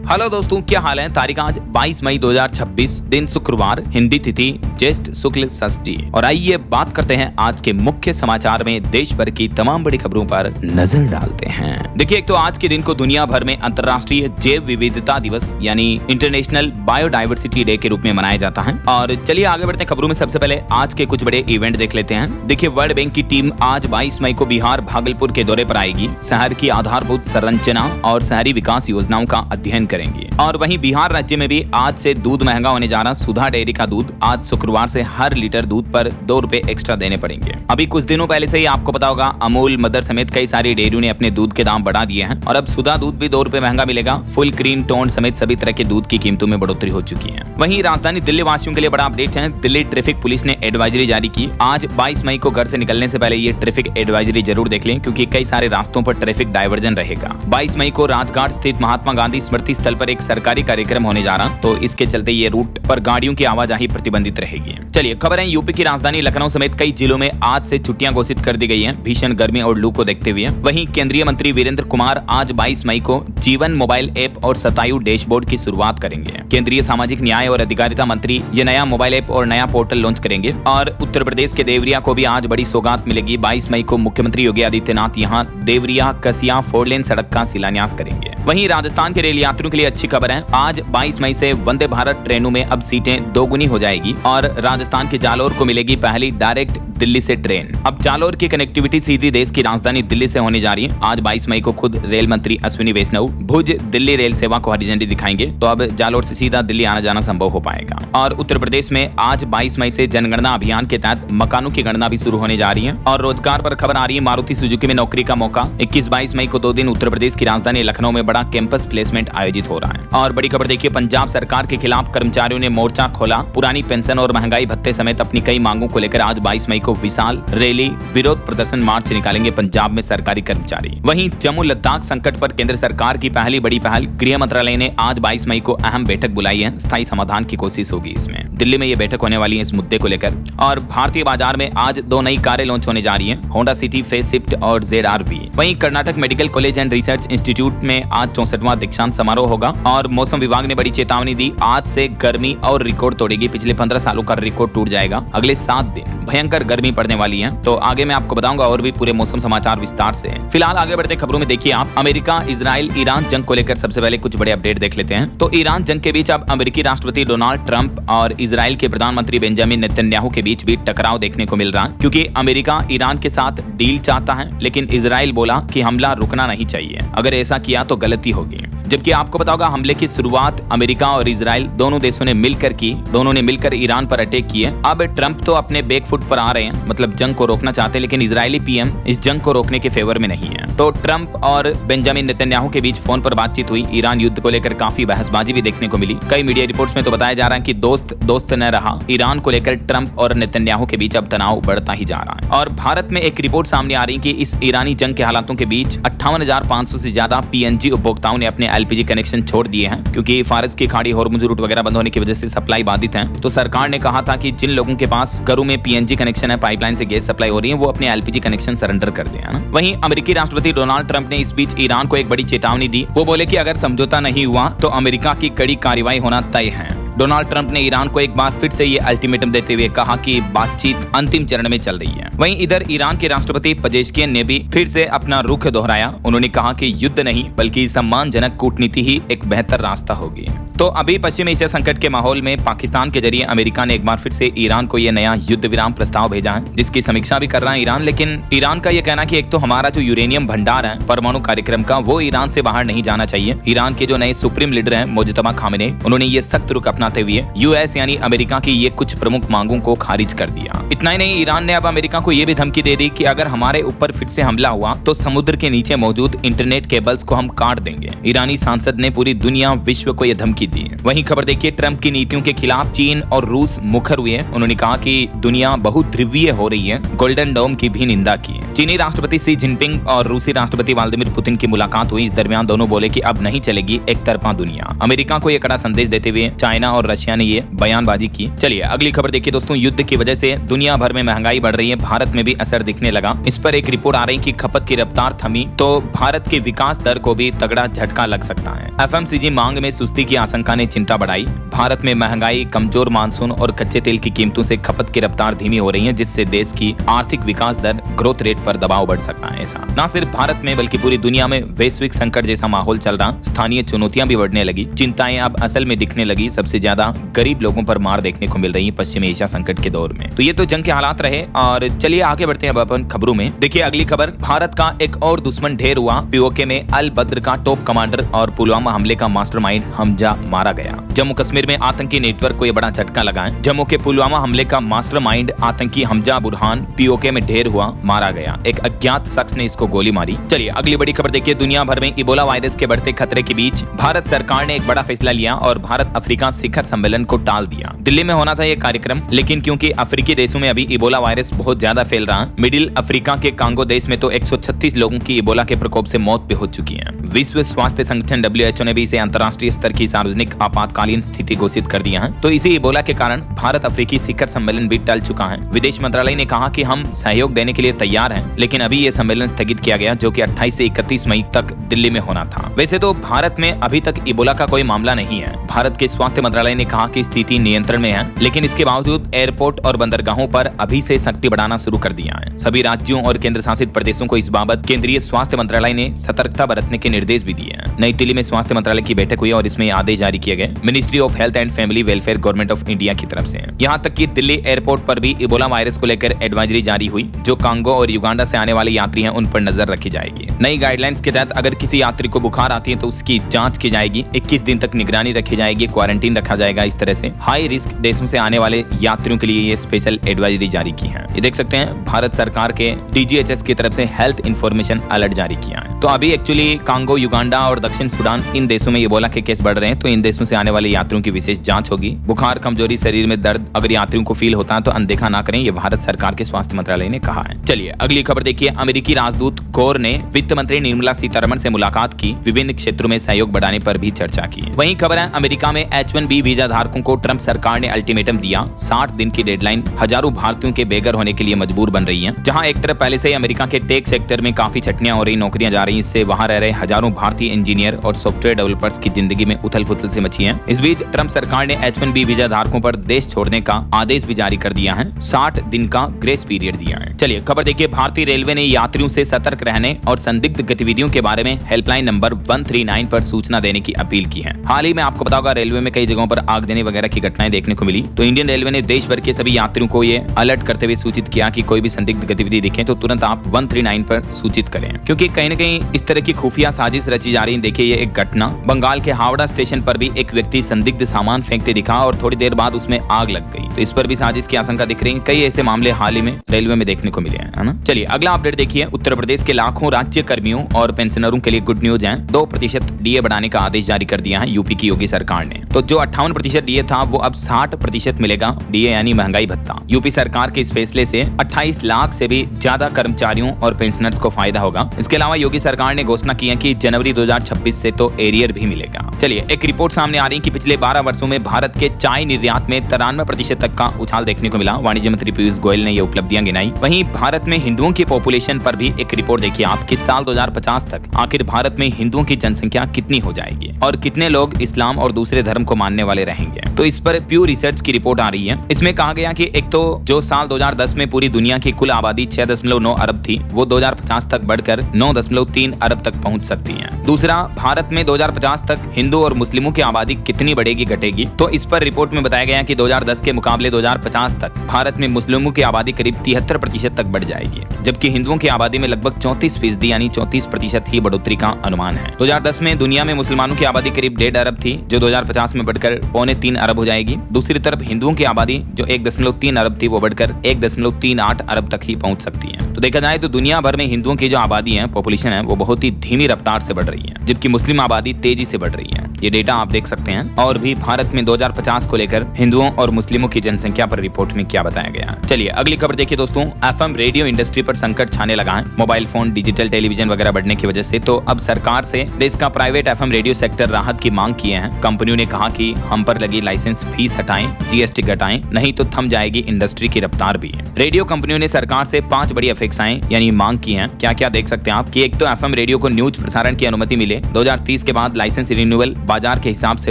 Hello दोस्तों, क्या हाल है। तारीख आज 22 मई 2026, दिन शुक्रवार, हिंदी तिथि ज्येष्ठ शुक्ल षष्ठी। और आइए बात करते हैं आज के मुख्य समाचार में देश भर की तमाम बड़ी खबरों पर नजर डालते हैं। देखिए, एक तो आज के दिन को दुनिया भर में अंतर्राष्ट्रीय जैव विविधता दिवस यानी इंटरनेशनल बायोडाइवर्सिटी डे के रूप में मनाया जाता है। और चलिए आगे बढ़ते हैं खबरों में। सबसे पहले आज के कुछ बड़े इवेंट देख लेते हैं। देखिए, वर्ल्ड बैंक की टीम आज 22 मई को बिहार भागलपुर के दौरे पर आएगी। शहर की आधारभूत संरचना और शहरी विकास योजनाओं का अध्ययन करेंगे। और वहीं बिहार राज्य में भी आज से दूध महंगा होने जा रहा। सुधा डेयरी का दूध आज शुक्रवार से हर लीटर दूध पर 2 रुपए एक्स्ट्रा देने पड़ेंगे। अभी कुछ दिनों पहले से ही आपको पता होगा, अमूल, मदर समेत कई सारी डेयरियों ने अपने दूध के दाम बढ़ा दिए हैं और अब सुधा दूध भी 2 रुपए महंगा मिलेगा। फुल क्रीम, टोन समेत सभी तरह के दूध की कीमतों में बढ़ोतरी हो चुकी है। वहीं राजधानी दिल्ली वासियों के लिए बड़ा अपडेट है। दिल्ली ट्रैफिक पुलिस ने एडवाइजरी जारी की। आज 22 मई को घर से निकलने से पहले ये ट्रैफिक एडवाइजरी जरूर देख लें, क्योंकि कई सारे रास्तों पर ट्रैफिक डायवर्जन रहेगा। 22 मई को राजघाट स्थित महात्मा गांधी स्मृति स्थल पर एक सरकारी कार्यक्रम होने जा रहा, तो इसके चलते ये रूट पर गाड़ियों की आवाजाही प्रतिबंधित रहेगी। चलिए खबर है, यूपी की राजधानी लखनऊ समेत कई जिलों में आज से छुट्टियां घोषित कर दी गई हैं, भीषण गर्मी और लू को देखते हुए। वहीं केंद्रीय मंत्री वीरेंद्र कुमार आज 22 मई को जीवन मोबाइल ऐप और शतायु डैशबोर्ड की शुरुआत करेंगे। केंद्रीय सामाजिक न्याय और अधिकारिता मंत्री ये नया मोबाइल ऐप और नया पोर्टल लॉन्च करेंगे। और उत्तर प्रदेश के देवरिया को भी आज बड़ी सौगात मिलेगी। 22 मई को मुख्यमंत्री योगी आदित्यनाथ यहां देवरिया कसिया 4 लेन सड़क का शिलान्यास करेंगे। वहीं राजस्थान के रेल यात्रियों के लिए अच्छी खबर है। आज 22 मई से वंदे भारत ट्रेनों में अब सीटें दोगुनी हो जाएगी और राजस्थान के जालोर को मिलेगी पहली डायरेक्ट दिल्ली से ट्रेन। अब जालोर की कनेक्टिविटी सीधी देश की राजधानी दिल्ली से होने जा रही है। आज 22 मई को खुद रेल मंत्री अश्विनी वैष्णव भुज दिल्ली रेल सेवा को हरी झंडी दिखाएंगे, तो अब जालोर से सीधा दिल्ली आना जाना संभव हो पाएगा। और उत्तर प्रदेश में आज 22 मई से जनगणना अभियान के तहत मकानों की गणना भी शुरू होने जा रही है। और रोजगार पर खबर आ रही है, मारुति सुजुकी में नौकरी का मौका। 21-22 मई को 2 दिन उत्तर प्रदेश की राजधानी लखनऊ में बड़ा कैंपस प्लेसमेंट आयोजित हो रहा है। और बड़ी खबर देखिए, पंजाब सरकार के खिलाफ कर्मचारियों ने मोर्चा खोला। पुरानी पेंशन और महंगाई भत्ते समेत अपनी कई मांगों को लेकर आज 22 मई को विशाल रैली, विरोध प्रदर्शन, मार्च निकालेंगे पंजाब में सरकारी कर्मचारी। वहीं जम्मू लद्दाख संकट पर केंद्र सरकार की पहली बड़ी पहल। गृह मंत्रालय ने आज 22 मई को अहम बैठक बुलाई है। स्थायी समाधान की कोशिश होगी इसमें। दिल्ली में ये बैठक होने वाली है इस मुद्दे को लेकर। और भारतीय बाजार में आज 2 नई कारें लॉन्च होने जा रही हैं, होंडा सिटी फेस शिफ्ट और ZR-V। वहीं Karnataka medical college and research institute में आज 64वां दीक्षांत समारोह होगा। और मौसम विभाग ने बड़ी चेतावनी दी, आज से गर्मी और रिकॉर्ड तोड़ेगी। पिछले 15 सालों का रिकॉर्ड टूट जाएगा। अगले 7 दिन भयंकर गर्मी पड़ने वाली है, तो आगे मैं आपको बताऊंगा और भी पूरे मौसम समाचार विस्तार से। फिलहाल आगे बढ़ते खबरों में देखिए आप, अमेरिका इजराइल ईरान जंग को लेकर सबसे पहले कुछ बड़े अपडेट देख लेते हैं। तो ईरान जंग के बीच अब अमेरिकी राष्ट्रपति डोनाल्ड ट्रंप और इजराइल के प्रधानमंत्री बेंजामिन नेतन्याहू के बीच भी टकराव देखने को मिल रहा है, क्योंकि अमेरिका ईरान के साथ डील चाहता है, लेकिन इजराइल बोला कि हमला रुकना नहीं चाहिए, अगर ऐसा किया तो गलती होगी। जबकि आपको पता होगा, हमले की शुरुआत अमेरिका और इजराइल दोनों देशों ने मिलकर की। दोनों ने मिलकर ईरान पर अटैक किए। अब ट्रंप तो अपने बैकफुट पर आ रहे हैं, मतलब जंग को रोकना चाहते हैं, लेकिन इजरायली पीएम इस जंग को रोकने के फेवर में नहीं है। तो ट्रंप और बेंजामिन नेतन्याहू के बीच फोन पर बातचीत हुई। ईरान युद्ध को लेकर काफी बहसबाजी भी देखने को मिली। कई मीडिया रिपोर्ट्स में तो बताया जा रहा है कि दोस्त न रहा। ईरान को लेकर ट्रंप और नेतन्याहू के बीच अब तनाव बढ़ता ही जा रहा है। और भारत में एक रिपोर्ट सामने आ रही है कि इस ईरानी जंग के हालातों के बीच 58,500 से ज्यादा PNG उपभोक्ताओं ने अपने LPG कनेक्शन छोड़ दिए हैं, क्योंकि फारस की खाड़ी, हॉर्मुज रूट वगैरह बंद होने की वजह से सप्लाई बाधित है। तो सरकार ने कहा था कि जिन लोगों के पास घरों में PNG कनेक्शन है, पाइपलाइन से गैस सप्लाई हो रही है, वो अपने LPG कनेक्शन सरेंडर कर दें। वहीं अमेरिकी राष्ट्रपति डोनाल्ड ट्रंप ने इस बीच ईरान को एक बड़ी चेतावनी दी। वो बोले कि अगर समझौता नहीं हुआ तो अमेरिका की कड़ी कार्रवाई होना तय है। डोनाल्ड ट्रंप ने ईरान को एक बार फिर से ये अल्टीमेटम देते हुए कहा कि बातचीत अंतिम चरण में चल रही है। वहीं इधर ईरान के राष्ट्रपति पेजेश्कियन ने भी फिर से अपना रुख दोहराया। उन्होंने कहा कि युद्ध नहीं बल्कि सम्मानजनक कूटनीति ही एक बेहतर रास्ता होगी। तो अभी पश्चिम एशिया संकट के माहौल में पाकिस्तान के जरिए अमेरिका ने एक बार फिर से ईरान को यह नया युद्ध विराम प्रस्ताव भेजा है, जिसकी समीक्षा भी कर रहा है ईरान। लेकिन ईरान का यह कहना कि एक तो हमारा जो यूरेनियम भंडार है परमाणु कार्यक्रम का, वो ईरान से बाहर नहीं जाना चाहिए। ईरान के जो नए सुप्रीम लीडर हैं मोजतबा खामेनेई, उन्होंने ये सख्त रुख अपनाते हुए यूएस यानी अमेरिका की ये कुछ प्रमुख मांगों को खारिज कर दिया। इतना ही नहीं, ईरान ने अब अमेरिका को यह भी धमकी दे दी कि अगर हमारे ऊपर फिर से हमला हुआ तो समुद्र के नीचे मौजूद इंटरनेट केबल्स को हम काट देंगे। ईरानी सांसद ने पूरी दुनिया विश्व को यह धमकी दी। वहीं खबर देखिए, ट्रंप की नीतियों के खिलाफ चीन और रूस मुखर हुए। उन्होंने कहा कि दुनिया बहुध्रुवीय हो रही है। गोल्डन डोम की भी निंदा की। चीनी राष्ट्रपति शी जिनपिंग और रूसी राष्ट्रपति व्लादिमीर पुतिन की मुलाकात हुई। इस दरमियान दोनों बोले कि अब नहीं चलेगी एक तरफा दुनिया। अमेरिका को यह कड़ा संदेश देते हुए चाइना और रशिया ने ये बयानबाजी की। चलिए अगली खबर देखिए दोस्तों, युद्ध की वजह से दुनिया भर में महंगाई बढ़ रही है, भारत में भी असर दिखने लगा। इस पर एक रिपोर्ट आ रही कि खपत की रफ्तार थमी तो भारत के विकास दर को भी तगड़ा झटका लग सकता है। एफएमसीजी मांग में सुस्ती की आशंका ने चिंता बढ़ाई। भारत में महंगाई, कमजोर मानसून और कच्चे तेल की कीमतों से खपत की रफ्तार धीमी हो रही है, जिससे देश की आर्थिक विकास दर ग्रोथ रेट पर दबाव बढ़ सकता है। ऐसा न सिर्फ भारत में बल्कि पूरी दुनिया में वैश्विक संकट जैसा माहौल चल रहा, स्थानीय चुनौतियां भी बढ़ने लगी, चिंताएं अब असल में दिखने लगी। सबसे ज्यादा गरीब लोगों पर मार देखने को मिल रही है पश्चिमी एशिया संकट के दौर में। तो ये तो जंग के हालात रहे और चलिए आगे बढ़ते हैं अब अपन खबरों में। देखिए अगली खबर, भारत का एक और दुश्मन ढेर हुआ। पीओके में अल बद्र का टॉप कमांडर और पुलवामा हमले का मास्टरमाइंड हमजा मारा गया। जम्मू कश्मीर में आतंकी नेटवर्क को यह बड़ा झटका लगा है। जम्मू के पुलवामा हमले का मास्टरमाइंड आतंकी हमजा बुरहान पीओके में ढेर हुआ, मारा गया। एक अज्ञात शख्स ने इसको गोली मारी। चलिए अगली बड़ी खबर देखिए, दुनिया भर में इबोला वायरस के बढ़ते खतरे के बीच भारत सरकार ने एक बड़ा फैसला लिया और भारत अफ्रीका शिखर सम्मेलन को टाल दिया। दिल्ली में होना था यह कार्यक्रम, लेकिन क्योंकि अफ्रीकी देशों में अभी इबोला वायरस बहुत ज्यादा फैल रहा है, मिडिल अफ्रीका के कांगो देश में तो 136 लोगों की इबोला के प्रकोप से मौत भी हो चुकी है। विश्व स्वास्थ्य संगठन WHO ने भी इसे अंतर्राष्ट्रीय स्तर की सार्वजनिक आपातकालीन स्थिति घोषित कर दिया है। तो इसी इबोला के कारण भारत अफ्रीकी शिखर सम्मेलन भी टल चुका है। विदेश मंत्रालय ने कहा कि हम सहयोग देने के लिए तैयार हैं, लेकिन अभी ये सम्मेलन स्थगित किया गया, जो कि 28 से 31 मई तक दिल्ली में होना था। वैसे तो भारत में अभी तक इबोला का कोई मामला नहीं है। भारत के स्वास्थ्य मंत्रालय ने कहा कि स्थिति नियंत्रण में है, लेकिन इसके बावजूद एयरपोर्ट और बंदरगाहों पर अभी से सख्ती बढ़ाना शुरू कर दिया है। सभी राज्यों और केंद्र शासित प्रदेशों को इस बाबत केंद्रीय स्वास्थ्य मंत्रालय ने सतर्कता बरतने के निर्देश भी दिए हैं। नई दिल्ली में स्वास्थ्य मंत्रालय की बैठक हुई और इसमें आदेश जारी किए गए ministry of health and family welfare government of India की तरफ से। यहाँ तक कि दिल्ली एयरपोर्ट पर भी इबोला वायरस को लेकर एडवाइजरी जारी हुई। जो कांगो और युगांडा से आने वाले यात्री हैं उन पर नजर रखी जाएगी। नई गाइडलाइंस के तहत अगर किसी यात्री को बुखार आती है तो उसकी जांच की जाएगी, 21 दिन तक निगरानी रखी जाएगी, क्वारंटीन रखा जाएगा। इस तरह से हाई रिस्क देशों से आने वाले यात्रियों के लिए ये स्पेशल एडवाइजरी जारी की है। ये देख सकते हैं भारत सरकार के DGHS की तरफ से हेल्थ इंफॉर्मेशन अलर्ट जारी किया है। तो अभी एक्चुअली कांगो, युगांडा और दक्षिण सूडान, इन देशों में इबोला के केस बढ़ रहे हैं, तो इन देशों से आने वाले यात्रियों की विशेष जांच होगी। बुखार, कमजोरी, शरीर में दर्द अगर यात्रियों को फील होता है तो अनदेखा ना करें, ये भारत सरकार के स्वास्थ्य मंत्रालय ने कहा है। चलिए अगली खबर देखिए, अमेरिकी राजदूत गौर ने वित्त मंत्री निर्मला सीतारमण से मुलाकात की, विभिन्न क्षेत्रों में सहयोग बढ़ाने पर भी चर्चा की। वहीं खबर है, अमेरिका में H1B वीजा धारकों को ट्रंप सरकार ने अल्टीमेटम दिया। 60 दिन की डेडलाइन हजारों भारतीयों के बेघर होने के लिए मजबूर बन रही है। जहां एक तरफ पहले से ही अमेरिका के टेक सेक्टर में काफी छटनियां हो रही, नौकरियां जा रही, इससे वहां रह रहे हजारों भारतीय इंजीनियर और सॉफ्टवेयर डेवलपर्स की जिंदगी में उथल पुथल से मची है। इस बीच ट्रंप सरकार ने H1B वीजा धारकों पर देश छोड़ने का आदेश भी जारी कर दिया है। 60 दिन का ग्रेस पीरियड दिया है। चलिए खबर देखिए, भारतीय रेलवे ने यात्रियों से सतर्क रहने और संदिग्ध गतिविधियों के बारे में हेल्पलाइन नंबर 139 पर सूचना देने की अपील की है। हाल ही में आपको पता होगा रेलवे में कई जगहों पर आगजनी वगैरह की घटनाएं देखने को मिली, तो इंडियन रेलवे ने देश भर के सभी यात्रियों को ये अलर्ट करते हुए सूचित किया कि कोई भी संदिग्ध गतिविधि दिखे तो तुरंत आप 139 पर सूचित करें, क्योंकि कहीं न कहीं इस तरह की खुफिया साजिश रची जा रही है। देखिए ये एक घटना बंगाल के हावड़ा स्टेशन पर भी एक व्यक्ति संदिग्ध सामान फेंकते दिखा और थोड़ी देर बाद उसमें आग लग गई, तो इस पर भी साजिश की आशंका दिख रही है। कई ऐसे मामले हाल ही में रेलवे में देखने को मिले हैं, है ना। चलिए अगला अपडेट देखिए, उत्तर प्रदेश के लाखों राज्य कर्मियों और पेंशनरों के लिए गुड न्यूज है। 2% DA बढ़ाने का आदेश जारी कर दिया है यूपी की योगी सरकार ने। तो जो 58% DA था वो अब 60% मिलेगा DA, यानी महंगाई भत्ता। यूपी सरकार के इस फैसले से 28 लाख से भी ज्यादा कर्मचारियों और पेंशनर्स को फायदा होगा। इसके अलावा योगी सरकार ने घोषणा की है कि जनवरी 2026 से तो एरियर भी मिलेगा। चलिए एक रिपोर्ट सामने आ रही है कि पिछले 12 वर्षों में भारत के चाय निर्यात में 93% तक का उछाल देखने को मिला। वाणिज्य मंत्री पीयूष गोयल ने ये उपलब्धियां गिनाई। वहीं भारत में हिंदुओं की पॉपुलेशन पर भी एक रिपोर्ट देखिए आप कि साल 2050 तक आखिर भारत में हिंदुओं की जनसंख्या कितनी हो जाएगी और कितने लोग इस्लाम और दूसरे धर्म को मानने वाले रहेंगे। तो इस पर प्यूर रिसर्च की रिपोर्ट आ रही है। इसमें कहा गया कि एक तो जो साल 2010 में पूरी दुनिया की कुल आबादी 6.9 अरब थी, वो 2050 तक बढ़कर 9.3 अरब तक पहुंच सकती है। दूसरा, भारत में 2050 तक हिंदू और मुस्लिमों की आबादी कितनी बढ़ेगी घटेगी, तो इस पर रिपोर्ट में बताया गया कि 2010 के मुकाबले 2050 तक भारत में मुस्लिमों की आबादी करीब 73% तक बढ़ जाएगी, जबकि हिंदुओं की आबादी में लगभग 34% यानी 34% ही बढ़ोतरी का अनुमान है। 2010 में दुनिया में मुसलमानों की आबादी करीब 1.5 अरब थी, जो 2050 में बढ़कर 2.25 अरब हो जाएगी। दूसरी तरफ हिंदुओं की आबादी जो 1.3 अरब थी वो बढ़कर 1.38 अरब तक ही पहुंच सकती है। तो देखा जाए तो दुनिया भर में हिंदुओं की जो आबादी है, पॉपुलेशन है, वो बहुत ही धीमी रफ्तार से बढ़ रही है, जबकि मुस्लिम आबादी तेजी से बढ़ रही है। ये डेटा आप देख सकते हैं। और भी भारत में 2050 को लेकर हिंदुओं और मुस्लिमों की जनसंख्या पर रिपोर्ट में क्या बताया गया। चलिए अगली खबर देखिए दोस्तों, FM रेडियो इंडस्ट्री पर संकट छाने लगा है। मोबाइल फोन, डिजिटल टेलीविजन वगैरह बढ़ने की वजह से तो अब सरकार से देश का प्राइवेट FM रेडियो सेक्टर राहत की मांग किए हैं। कंपनियों ने कहा कि हम पर लगी लाइसेंस फीस हटाएं, जीएसटी घटाएं, नहीं तो थम जाएगी इंडस्ट्री की रफ्तार भी। रेडियो कंपनियों ने सरकार से 5 बड़ी अपेक्षाएं यानी मांग की हैं। क्या क्या देख सकते हैं आप कि एक तो एफएम रेडियो को न्यूज प्रसारण की अनुमति मिले, 2030 के बाद लाइसेंस रिन्यूअल बाजार के हिसाब से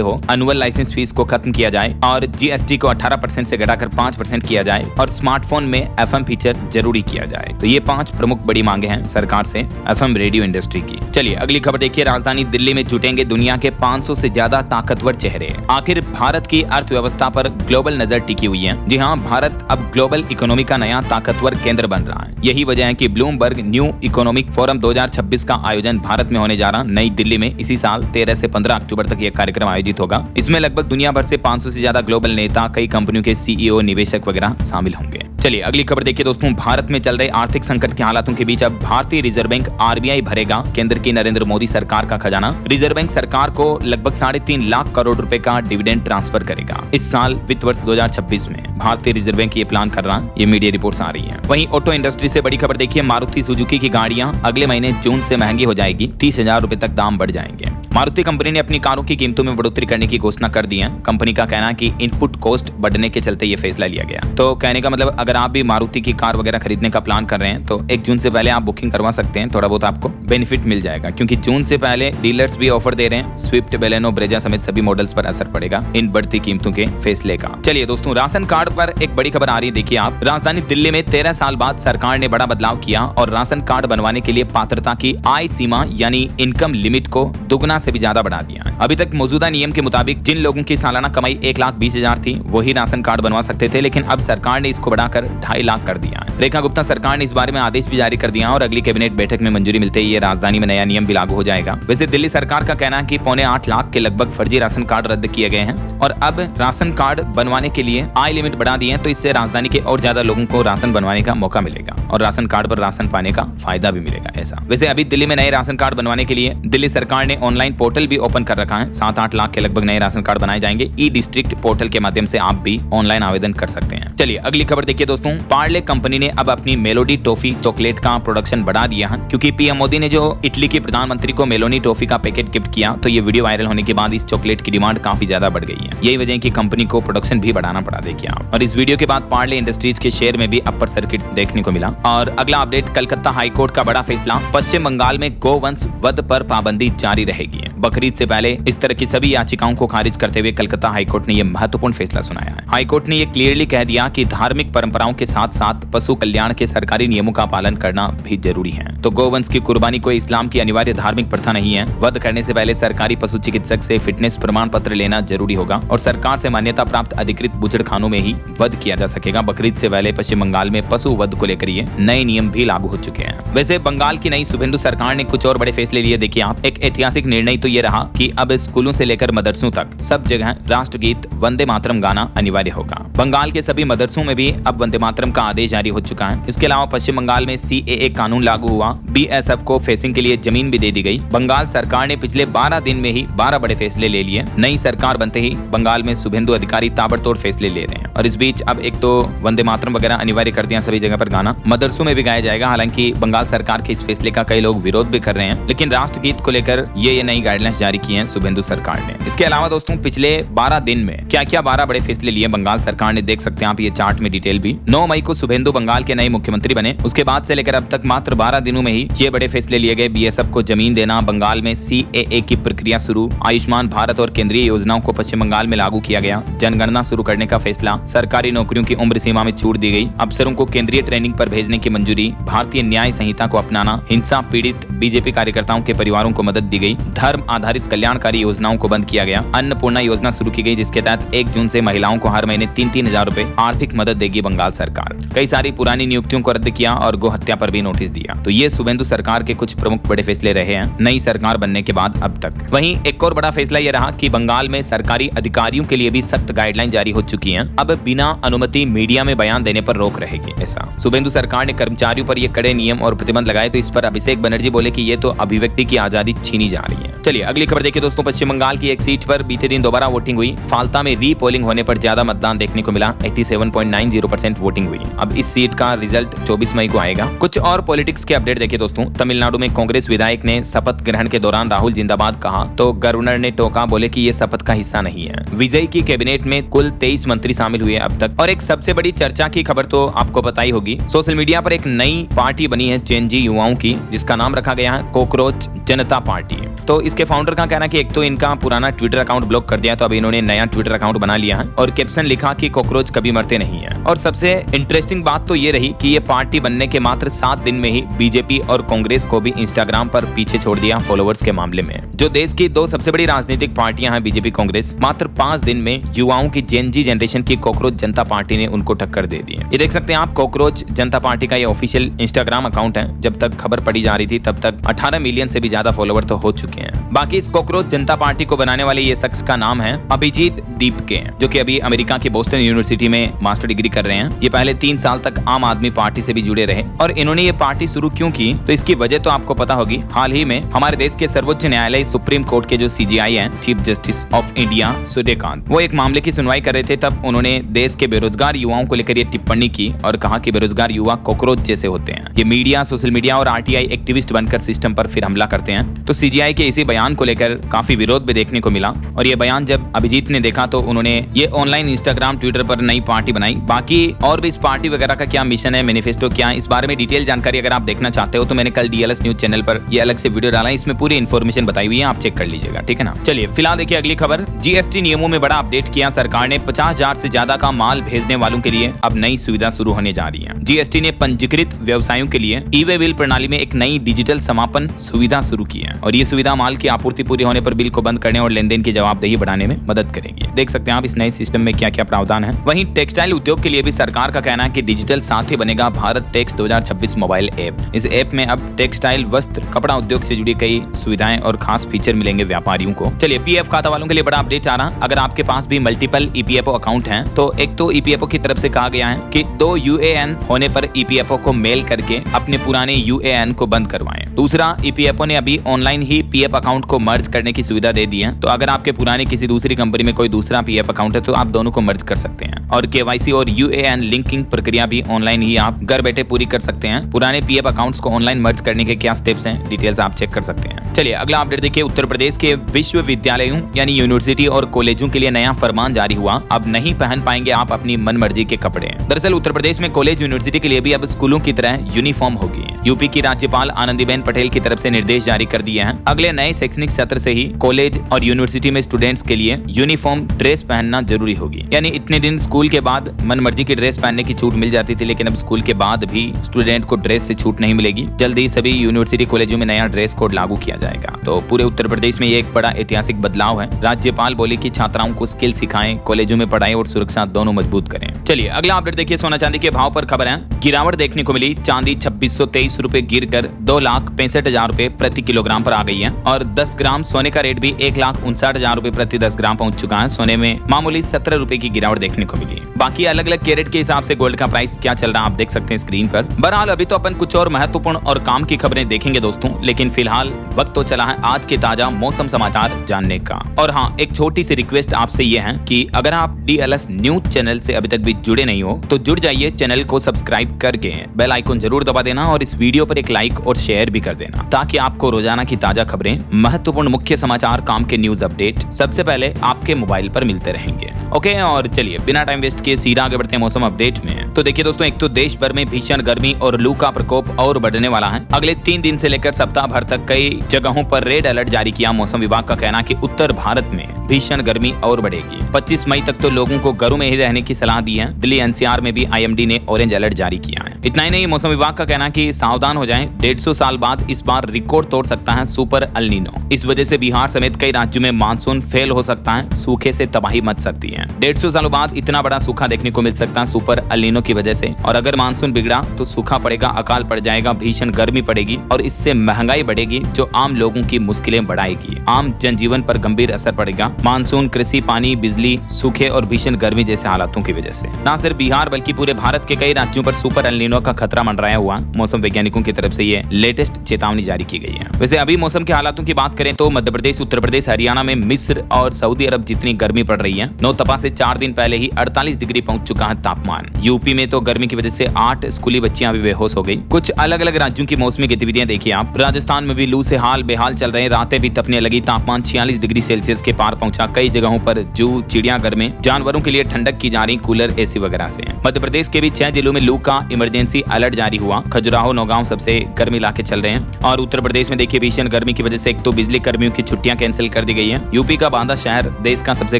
हो, एनुअल लाइसेंस फीस को खत्म किया जाए और जीएसटी को 18% से घटाकर 5% किया जाए और स्मार्टफोन में एफएम फीचर जरूरी किया जाए। तो ये 5 प्रमुख बड़ी मांगे हैं सरकार से एफएम रेडियो इंडस्ट्री की। चलिए अगली खबर देखिए, राजधानी दिल्ली में जुटेंगे दुनिया के 500 से ज्यादा ताकतवर चेहरे। आखिर भारत की अर्थव्यवस्था पर ग्लोबल नजर टिकी हुई है। जी हाँ, भारत अब ग्लोबल इकोनॉमी का नया ताकतवर केंद्र बन रहा है। यही वजह है कि ब्लूमबर्ग न्यू इकोनॉमिक फोरम 2026 का आयोजन भारत में होने जा रहा नई दिल्ली में इसी साल 13 से 15 अक्टूबर तक यह कार्यक्रम आयोजित होगा। इसमें लगभग दुनिया भर से 500 से ज्यादा ग्लोबल नेता, कई कंपनियों के सीईओ, निवेशक वगैरह शामिल होंगे। चलिए अगली खबर देखिए दोस्तों, भारत में चल रहे आर्थिक संकट के हालातों के बीच अब भारतीय रिजर्व बैंक आरबीआई भरेगा केंद्र की नरेंद्र मोदी सरकार का खजाना। रिजर्व बैंक सरकार को लगभग 3.5 लाख करोड़ रुपए का डिविडेंड ट्रांसफर करेगा। इस साल वित्त वर्ष 2026 में भारतीय रिजर्व बैंक ये प्लान कर रहा है, ये मीडिया रिपोर्ट्स आ रही हैं। वहीं ऑटो इंडस्ट्री से बड़ी खबर देखिए, मारुति सुजुकी की गाड़ियां अगले महीने जून से महंगी हो जाएगी, 30,000 रुपए तक दाम बढ़ जाएंगे। मारुति कंपनी ने अपनी कारों की कीमतों में बढ़ोतरी करने की घोषणा कर दी है। कंपनी का कहना है कि इनपुट कॉस्ट बढ़ने के चलते ये फैसला लिया गया। तो कहने का मतलब अगर आप भी मारुति की कार वगैरह खरीदने का प्लान कर रहे हैं तो 1 जून से पहले आप बुकिंग करवा सकते हैं, थोड़ा बहुत आपको बेनिफिट मिल जाएगा, क्योंकि जून से पहले डीलर्स भी ऑफर दे रहे हैं। स्विफ्ट, बेलेनो, ब्रेजा समेत सभी मॉडल्स पर असर पड़ेगा इन बढ़ती कीमतों के फैसले का। चलिए दोस्तों, राशन कार्ड पर एक बड़ी खबर आ रही है। देखिए आप, राजधानी दिल्ली में 13 साल बाद सरकार ने बड़ा बदलाव किया और राशन कार्ड बनवाने के लिए पात्रता की आय सीमा यानी इनकम लिमिट को दुगना से भी ज्यादा बढ़ा दिया है। अभी तक मौजूदा नियम के मुताबिक जिन लोगों की सालाना कमाई 1,20,000 थी वही राशन कार्ड बनवा सकते थे, लेकिन अब सरकार ने इसको बढ़ाकर 2.5 लाख कर दिया है। रेखा गुप्ता सरकार ने इस बारे में आदेश भी जारी कर दिया और अगली कैबिनेट बैठक में मंजूरी मिलते ही ये राजधानी में नया नियम भी लागू हो जाएगा। वैसे दिल्ली सरकार का कहना है कि 7.25 लाख के लगभग फर्जी राशन कार्ड रद्द किए गए हैं और अब राशन कार्ड बनवाने के लिए आय लिमिट बढ़ा दी है, तो इससे राजधानी के और ज्यादा लोगों को राशन बनवाने का मौका मिलेगा और राशन कार्ड पर राशन पाने का फायदा भी मिलेगा। ऐसा वैसे अभी दिल्ली में नए राशन कार्ड बनवाने के लिए दिल्ली सरकार ने ऑनलाइन पोर्टल भी ओपन कर रखा है। 7-8 लाख के लगभग नए राशन कार्ड बनाए जाएंगे। ई डिस्ट्रिक्ट पोर्टल के माध्यम से आप भी ऑनलाइन आवेदन कर सकते हैं। चलिए अगली खबर देखिए दोस्तों, पार्ले कंपनी ने अब अपनी मेलोडी टॉफी चॉकलेट का प्रोडक्शन बढ़ा दिया है, क्योंकि पीएम मोदी ने जो इटली के प्रधानमंत्री को मेलोनी टॉफी का पैकेट गिफ्ट किया, तो ये वीडियो वायरल होने के बाद इस चॉकलेट की डिमांड काफी ज्यादा बढ़ गई है। यही वजह है कि कंपनी को प्रोडक्शन भी बढ़ाना पड़ा। देखिए आप, और इस वीडियो के बाद पार्ले इंडस्ट्रीज के शेयर में भी अपर सर्किट देखने को मिला। और अगला अपडेट, कलकत्ता हाईकोर्ट का बड़ा फैसला, पश्चिम बंगाल में गोवंश वध पर पाबंदी जारी रहेगी। बकरीद से पहले इस तरह की सभी याचिकाओं को खारिज करते हुए कलकत्ता हाईकोर्ट ने यह महत्वपूर्ण फैसला सुनाया है। हाईकोर्ट ने यह क्लियरली कह दिया कि धार्मिक परंपराओं के साथ साथ पशु कल्याण के सरकारी नियमों का पालन करना भी जरूरी है। तो गोवंश की कुर्बानी कोई इस्लाम की अनिवार्य धार्मिक प्रथा नहीं है। वध करने से पहले सरकारी पशु चिकित्सक से फिटनेस प्रमाण पत्र लेना जरूरी होगा और सरकार से मान्यता प्राप्त अधिकृत बुचड़खानों में ही वध किया जा सकेगा। बकरीद से पहले पश्चिम बंगाल में पशु वध को लेकर ये नए नियम भी लागू हो चुके हैं। वैसे बंगाल की नई शुभेंदु सरकार ने कुछ और बड़े फैसले लिए। देखिए आप, एक ऐतिहासिक निर्णय तो ये रहा कि अब स्कूलों से लेकर मदरसों तक सब जगह राष्ट्रगीत वंदे मातरम गाना अनिवार्य होगा। बंगाल के सभी मदरसों में भी अब वंदे मातरम का आदेश जारी हो चुका है। इसके अलावा पश्चिम बंगाल में सीएए कानून लागू हुआ। बीएसएफ को फेंसिंग के लिए जमीन भी दे दी गई। बंगाल सरकार ने पिछले 12 दिन में ही 12 बड़े फैसले ले लिए। नई सरकार बनते ही बंगाल में शुभेंदु अधिकारी ताबड़तोड़ फैसले ले रहे हैं। और इस बीच अब एक तो वंदे मातरम वगैरह अनिवार्य कर दिया, सभी जगह पर गाना मदरसों में भी गाया जाएगा। हालांकि बंगाल सरकार के इस फैसले का कई लोग विरोध भी कर रहे हैं, लेकिन राष्ट्रगीत को लेकर ये नई गाइडलाइंस जारी की है शुभेंदु सरकार ने। इसके अलावा दोस्तों, पिछले 12 दिन में क्या क्या 12 बड़े फैसले लिए बंगाल सरकार ने, देख सकते हैं आप ये चार्ट में डिटेल भी। 9 मई को शुभेंदु बंगाल के नए मुख्यमंत्री बने। उसके बाद से लेकर अब तक मात्र 12 दिनों में ही ये बड़े फैसले लिए गए। बीएसएफ को जमीन देना, बंगाल में सीएए की प्रक्रिया शुरू, आयुष्मान भारत और केंद्रीय योजनाओं को पश्चिम बंगाल में लागू किया गया, जनगणना शुरू करने का फैसला, सरकारी नौकरियों की उम्र सीमा में छूट दी गई, अफसरों को केंद्रीय ट्रेनिंग पर भेजने की मंजूरी, भारतीय न्याय संहिता को अपनाना, हिंसा पीड़ित बीजेपी कार्यकर्ताओं के परिवारों को मदद दी गई, धर्म आधारित कल्याणकारी योजनाओं को बंद किया गया, अन्नपूर्णा योजना शुरू की गई जिसके तहत 1 जून से महिलाओं को हर महीने 3-3 हजार रुपए आर्थिक मदद देगी बंगाल सरकार। कई सारी पुरानी नियुक्तियों को रद्द किया और गो हत्या पर भी नोटिस दिया। तो ये शुभेंदु सरकार के कुछ प्रमुख बड़े फैसले रहे हैं नई सरकार बनने के बाद अब तक। वहीं एक और बड़ा फैसला यह रहा कि बंगाल में सरकारी अधिकारियों के लिए भी सख्त गाइडलाइन जारी हो चुकी हैं। अब बिना अनुमति मीडिया में बयान देने पर रोक रहेगी। ऐसा शुभेंदु सरकार ने कर्मचारियों पर ये कड़े नियम और प्रतिबंध लगाए, तो इस पर अभिषेक बनर्जी बोले कि ये तो अभिव्यक्ति की आजादी छीनी जा रही है। चलिए अगली खबर देखिए दोस्तों, पश्चिम बंगाल की एक सीट पर बीते दिन दोबारा वोटिंग हुई। फाल्ता में री पोलिंग होने पर ज्यादा मतदान देखने को मिला। 87.90% 50% वोटिंग हुई। अब इस सीट का रिजल्ट 24 मई को आएगा। कुछ और पॉलिटिक्स के अपडेट देखिए दोस्तों। तमिलनाडु में कांग्रेस विधायक ने शपथ ग्रहण के दौरान राहुल जिंदाबाद कहा तो गवर्नर ने टोका, बोले कि ये शपथ का हिस्सा नहीं है। विजय की कैबिनेट में कुल 23 मंत्री शामिल हुए अब तक। और एक सबसे बड़ी चर्चा की खबर तो आपको पता ही होगी, सोशल मीडिया पर एक नई पार्टी बनी है जेनजी युवाओं की, जिसका नाम रखा गया है कॉकरोच जनता पार्टी। तो इसके फाउंडर का कहना कि एक तो इनका पुराना ट्विटर अकाउंट ब्लॉक कर दिया, तो अब इन्होंने नया ट्विटर अकाउंट बना लिया है और कैप्शन लिखा कि कॉकरोच कभी मरते नहीं है। और सबसे इंटरेस्टिंग बात तो ये रही कि ये पार्टी बनने के मात्र 7 दिन में ही बीजेपी और कांग्रेस को भी इंस्टाग्राम पर पीछे छोड़ दिया फॉलोअर्स के मामले में। जो देश की 2 सबसे बड़ी राजनीतिक पार्टियां हैं बीजेपी कांग्रेस, मात्र 5 दिन में युवाओं की जेनजी जनरेशन की कॉकरोच जनता पार्टी ने उनको टक्कर दे दी है। ये देख सकते हैं आप, कॉकरोच जनता पार्टी का ये ऑफिशियल इंस्टाग्राम अकाउंट है। जब तक खबर पड़ी जा रही थी तब तक 18 मिलियन से भी ज्यादा फॉलोअर तो हो चुके हैं। बाकी इस कॉकरोच जनता पार्टी को बनाने वाले ये शख्स का नाम है अभिजीत दीपके, जो कि अभी अमेरिका की बोस्टन यूनिवर्सिटी में मास्टर डिग्री कर रहे हैं। ये पहले 3 साल तक आम आदमी पार्टी से भी जुड़े रहे। और इन्होंने ये पार्टी शुरू क्यों की, तो इसकी वजह तो आपको पता होगी। हाल ही में हमारे देश के सर्वोच्च न्यायालय सुप्रीम कोर्ट के जो सीजीआई हैं, chief justice of India Suryakant, वो एक मामले की सुनवाई कर रहे थे। तब उन्होंने देश के बेरोजगार युवाओं को लेकर ये टिप्पणी की और कहा कि बेरोजगार युवा कॉकरोच जैसे होते हैं। ये मीडिया, सोशल मीडिया और आरटीआई एक्टिविस्ट बनकर सिस्टम पर फिर हमला करते हैं। तो सीजीआई के इसी बयान को लेकर काफी विरोध भी देखने को मिला। और ये बयान जब अभिजीत ने देखा तो उन्होंने ये ऑनलाइन इंस्टाग्राम ट्विटर पर नई पार्टी बनाई। बाकी और भी इस पार्टी वगैरह का क्या मिशन है, मैनिफेस्टो क्या है, इस बारे में डिटेल जानकारी अगर आप देखना चाहते हो तो मैंने कल डीएलएस न्यूज चैनल पर ये अलग से वीडियो डाला है, इसमें पूरी इन्फॉर्मेशन बताई हुई है, आप चेक कर लीजिएगा, ठीक है ना। चलिए फिलहाल देखिए अगली खबर। जीएसटी नियमों में बड़ा अपडेट किया सरकार ने। 50,000 से ज्यादा का माल भेजने वालों के लिए अब नई सुविधा शुरू होने जा रही है। जीएसटी ने पंजीकृत व्यवसायों के लिए ई-वे बिल प्रणाली में एक नई डिजिटल समापन सुविधा शुरू की है। और ये सुविधा माल की आपूर्ति पूरी होने पर बिल को बंद करने और लेनदेन की जवाबदेही बढ़ाने में मदद करेगी। देख सकते हैं आप इस नए सिस्टम में क्या क्या प्रावधान है। वहीं टेक्सटाइल उद्योग के लिए भी सरकार का कहना है कि डिजिटल साथी बनेगा भारत टैक्स 2026 मोबाइल ऐप। इस ऐप में अब टेक्सटाइल, वस्त्र, कपड़ा उद्योग से जुड़ी कई सुविधाएं और खास फीचर मिलेंगे व्यापारियों को। चलिए पीएफ खाता वालों के लिए बड़ा अपडेट आ रहा। अगर आपके पास भी मल्टीपल ईपीएफओ अकाउंट हैं तो एक तो ईपीएफओ की तरफ से कहा गया है कि 2 यूएएन होने पर ईपीएफओ को मेल करके अपने पुराने यूएएन को बंद करवाएं। दूसरा, ईपीएफओ ने अभी ऑनलाइन ही पीएफ अकाउंट को मर्ज करने की सुविधा दे दी है। तो अगर आपके पुराने किसी दूसरी कंपनी में कोई दूसरा पीएफ अकाउंट है तो आप दोनों को मर्ज कर सकते हैं। और केवाईसी और यूएएन लिंकिंग प्रक्रिया भी ऑनलाइन ही आप घर बैठे पूरी कर सकते हैं। पुराने पीएफ अकाउंट्स को ऑनलाइन मर्ज करने के क्या स्टेप्स हैं, डिटेल्स आप चेक कर सकते हैं। चलिए अगला अपडेट देखिए। उत्तर प्रदेश के विश्वविद्यालयों यानी यूनिवर्सिटी और कॉलेजों के लिए नया फरमान जारी हुआ। अब नहीं पहन पाएंगे आप अपनी मनमर्जी के कपड़े। दरअसल उत्तर प्रदेश में कॉलेज यूनिवर्सिटी के लिए भी अब स्कूलों की तरह यूनिफॉर्म होगी। यूपी की राज्यपाल आनंदीबेन पटेल की तरफ से निर्देश जारी कर दिए हैं। अगले नए शैक्षणिक सत्र से ही कॉलेज और यूनिवर्सिटी में स्टूडेंट्स के लिए यूनिफॉर्म ड्रेस पहनना जरूरी होगी। यानी इतने दिन स्कूल के बाद मनमर्जी की ड्रेस पहनने की छूट मिल जाती थी, लेकिन अब स्कूल के बाद भी स्टूडेंट को ड्रेस से छूट नहीं मिलेगी। जल्द ही सभी यूनिवर्सिटी कॉलेजों में नया ड्रेस कोड लागू किया जाएगा। तो पूरे उत्तर प्रदेश में ये एक बड़ा ऐतिहासिक बदलाव है। राज्यपाल बोली कि छात्राओं को स्किल सिखाएं, कॉलेजों में पढ़ाई और सुरक्षा दोनों मजबूत करें। चलिए अगला अपडेट देखिए। सोना चांदी के भाव पर खबर है, गिरावट देखने को मिली। चांदी 2623 रुपए गिर कर 2,65,000 रुपए प्रति किलोग्राम पर आ गई है। और 10 ग्राम सोने का रेट भी 1,59,000 रुपए प्रति 10 ग्राम पहुंच चुका है। सोने में मामूली 17 रुपए की गिरावट देखने को मिली। बाकी अलग अलग कैरेट के हिसाब से गोल्ड का प्राइस क्या चल रहा है आप देख सकते हैं स्क्रीन पर। बहरहाल अभी तो अपन कुछ और महत्वपूर्ण और काम की खबरें देखेंगे दोस्तों, लेकिन फिलहाल वक्त तो चला है आज के ताजा मौसम समाचार जानने का। और हाँ, एक छोटी सी रिक्वेस्ट आपसे ये है कि अगर आप डीएलएस न्यूज चैनल से अभी तक भी जुड़े नहीं हो तो जुड़ जाइए, चैनल को सब्सक्राइब करके बेल आइकन जरूर दबा देना और इस वीडियो पर एक लाइक और शेयर भी कर देना, ताकि आपको रोजाना की ताजा खबरें, महत्वपूर्ण मुख्य समाचार, काम के न्यूज अपडेट सबसे पहले आपके मोबाइल पर मिलते रहेंगे। ओके, और चलिए बिना टाइम वेस्ट किए सीधा आगे बढ़ते हैं मौसम अपडेट में। तो देखिए दोस्तों, एक तो देश भर में भीषण गर्मी और लू का प्रकोप और बढ़ने वाला है। अगले 3 दिन से लेकर सप्ताह भर तक कई जगहों पर रेड अलर्ट जारी किया। मौसम विभाग का कहना कि उत्तर भारत में भीषण गर्मी और बढ़ेगी। 25 मई तक तो लोगों को घरों में ही रहने की सलाह दी है। दिल्ली एनसीआर में भी आईएमडी ने ऑरेंज अलर्ट जारी किया है। इतना ही नहीं, मौसम विभाग का कहना कि सावधान हो जाएं, 150 साल बाद इस बार रिकॉर्ड तोड़ सकता है सुपर एल नीनो। इस वजह से बिहार समेत कई राज्यों में मानसून फेल हो सकता है, सूखे से तबाही मच सकती है। 150 सालों बाद इतना बड़ा सूखा देखने को मिल सकता है सुपर एल नीनो की वजह से। और अगर मानसून बिगड़ा तो सूखा पड़ेगा, अकाल पड़ जाएगा, भीषण गर्मी पड़ेगी और इससे महंगाई बढ़ेगी जो आम लोगों की मुश्किलें बढ़ाएगी। आम जनजीवन पर गंभीर असर पड़ेगा। मानसून, कृषि, पानी, बिजली, सूखे और भीषण गर्मी जैसे हालातों की वजह से न सिर्फ बिहार बल्कि पूरे भारत के कई राज्यों पर सुपर एल नीनो का खतरा मंडराया हुआ। मौसम वैज्ञानिकों की तरफ से ये लेटेस्ट चेतावनी जारी की गई है। वैसे अभी मौसम के हालातों की बात करें तो मध्य प्रदेश, उत्तर प्रदेश, हरियाणा में मिस्र और सऊदी अरब जितनी गर्मी पड़ रही है। नौतपा से 4 दिन पहले ही 48 डिग्री पहुंच चुका है तापमान। तापमान। यूपी में तो गर्मी की वजह से 8 स्कूली बच्चियां भी बेहोश हो गई। कुछ अलग अलग राज्यों की मौसमी गतिविधियां देखिए आप। राजस्थान में भी लू से हाल बेहाल चल रहे हैं, रातें भी तपने लगी, तापमान 46 डिग्री सेल्सियस के पार पहुंचा। कई जगहों पर जू चिड़ियाघर में जानवरों के लिए ठंडक की जा रही कूलर एसी वगैरह से। मध्य प्रदेश के भी 6 जिलों में लू का इमरजेंसी अलर्ट जारी हुआ। खजुराहो नौगांव सबसे गर्म इलाके चल रहे हैं। और उत्तर प्रदेश में देखिए भीषण गर्मी की वजह से एक तो बिजली कर्मियों की छुट्टियां कैंसिल कर दी गई है। यूपी का बांदा शहर देश का सबसे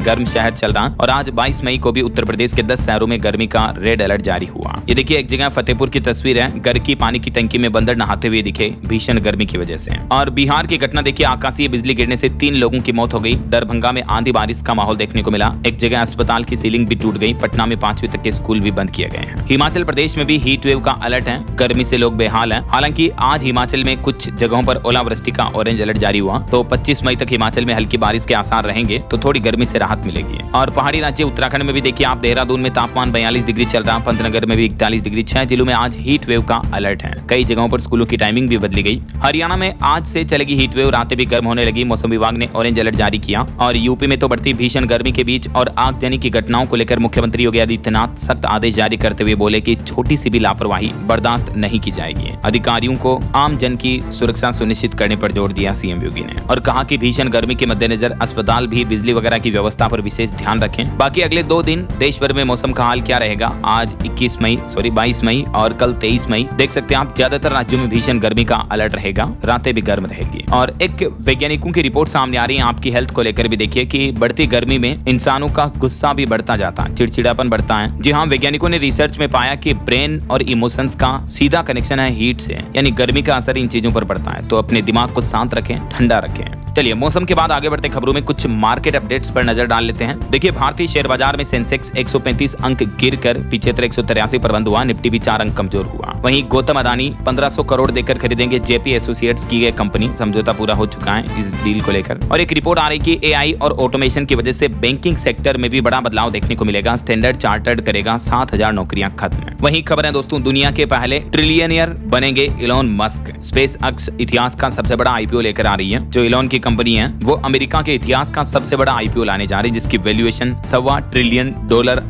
गर्म शहर चल रहा और आज 22 मई को भी उत्तर प्रदेश के 10 शहरों में गर्मी का रेड अलर्ट जारी हुआ। ये देखिए एक जगह फतेहपुर की तस्वीर है, घर की पानी की टंकी में बंदर नहाते हुए दिखे भीषण गर्मी की वजह से। और बिहार की घटना देखिए, आकाशीय बिजली गिरने से 3 लोगों की मौत हो गई। दरभंगा में आंधी बारिश का माहौल देखने को मिला। एक जगह अस्पताल की सीलिंग भी टूट गई। पटना में 5वीं तक के स्कूल भी बंद किए गए हैं। हिमाचल प्रदेश में भी हीट वेव का अलर्ट है, गर्मी से लोग बेहाल हैं। हालांकि आज हिमाचल में कुछ जगहों पर ओलावृष्टि का ऑरेंज अलर्ट जारी हुआ, तो 25 मई तक हिमाचल में हल्की बारिश के आसार रहेंगे, तो थोड़ी गर्मी से राहत मिलेगी। और पहाड़ी राज्य उत्तराखंड में भी देखिए आप, देहरादून में तापमान 42 डिग्री चल रहा, पंतनगर में भी 41 डिग्री। 6 जिलों में आज हीट वेव का अलर्ट है। कई जगहों पर स्कूलों की टाइमिंग भी बदली गई। हरियाणा में आज से चलेगी हीट वेव, रातें भी गर्म होने लगी। मौसम विभाग ने ऑरेंज अलर्ट जारी किया। और यूपी में तो बढ़ती भीषण गर्मी के बीच और आगजनी की घटनाओं को लेकर मुख्यमंत्री योगी आदित्यनाथ सख्त आदेश जारी करते हुए बोले कि छोटी सी भी लापरवाही बर्दाश्त नहीं की जाएगी। अधिकारियों को आम जन की सुरक्षा सुनिश्चित करने पर जोर दिया सीएम योगी ने, और कहा कि भीषण गर्मी के मद्देनजर अस्पताल भी बिजली वगैरह की व्यवस्था पर विशेष ध्यान रखें। बाकी अगले 2 दिन देश भर में मौसम का हाल क्या रहेगा, आज 22 मई और कल 23 मई देख सकते हैं आप, ज्यादातर राज्यों में भीषण गर्मी का अलर्ट रहेगा, रातें भी गर्म रहेगी। और एक वैज्ञानिकों की रिपोर्ट सामने आ रही है आपकी हेल्थ को लेकर भी देखिए कि बढ़ती गर्मी में इंसानों का गुस्सा भी बढ़ता जाता है, चिड़चिड़ापन बढ़ता है। जी हाँ, वैज्ञानिकों ने रिसर्च में पाया कि ब्रेन और इमोशंस का सीधा कनेक्शन है हीट से, यानी गर्मी का असर इन चीजों पर पड़ता है। तो अपने दिमाग को शांत रखें, ठंडा रखें। चलिए मौसम के बाद आगे बढ़ते खबरों में कुछ मार्केट अपडेट्स पर नजर डाल लेते हैं। देखिए भारतीय शेयर बाजार में सेंसेक्स 135 अंक गिरकर 183 पर बंद हुआ। निफ्टी भी 4 अंक कमजोर हुआ। वहीं गौतम अदानी 1500 करोड़ देकर खरीदेंगे जेपी एसोसिएट्स की गई कंपनी, समझौता पूरा हो चुका है इस डील को लेकर। और एक रिपोर्ट आ रही कि एआई और ऑटोमेशन की वजह से बैंकिंग सेक्टर में भी बड़ा बदलाव देखने को मिलेगा। स्टैंडर्ड चार्टर्ड करेगा 7000 नौकरियां खत्म। वहीं खबर है दोस्तों, दुनिया के पहले ट्रिलियनियर बनेंगे इलॉन मस्क। स्पेस एक्स इतिहास का सबसे बड़ा आईपीओ लेकर आ रही है। जो इलॉन की कंपनी है वो अमेरिका के इतिहास का सबसे बड़ा आईपीओ लाने जा रही है, जिसकी वैल्यूएशन $1.25 ट्रिलियन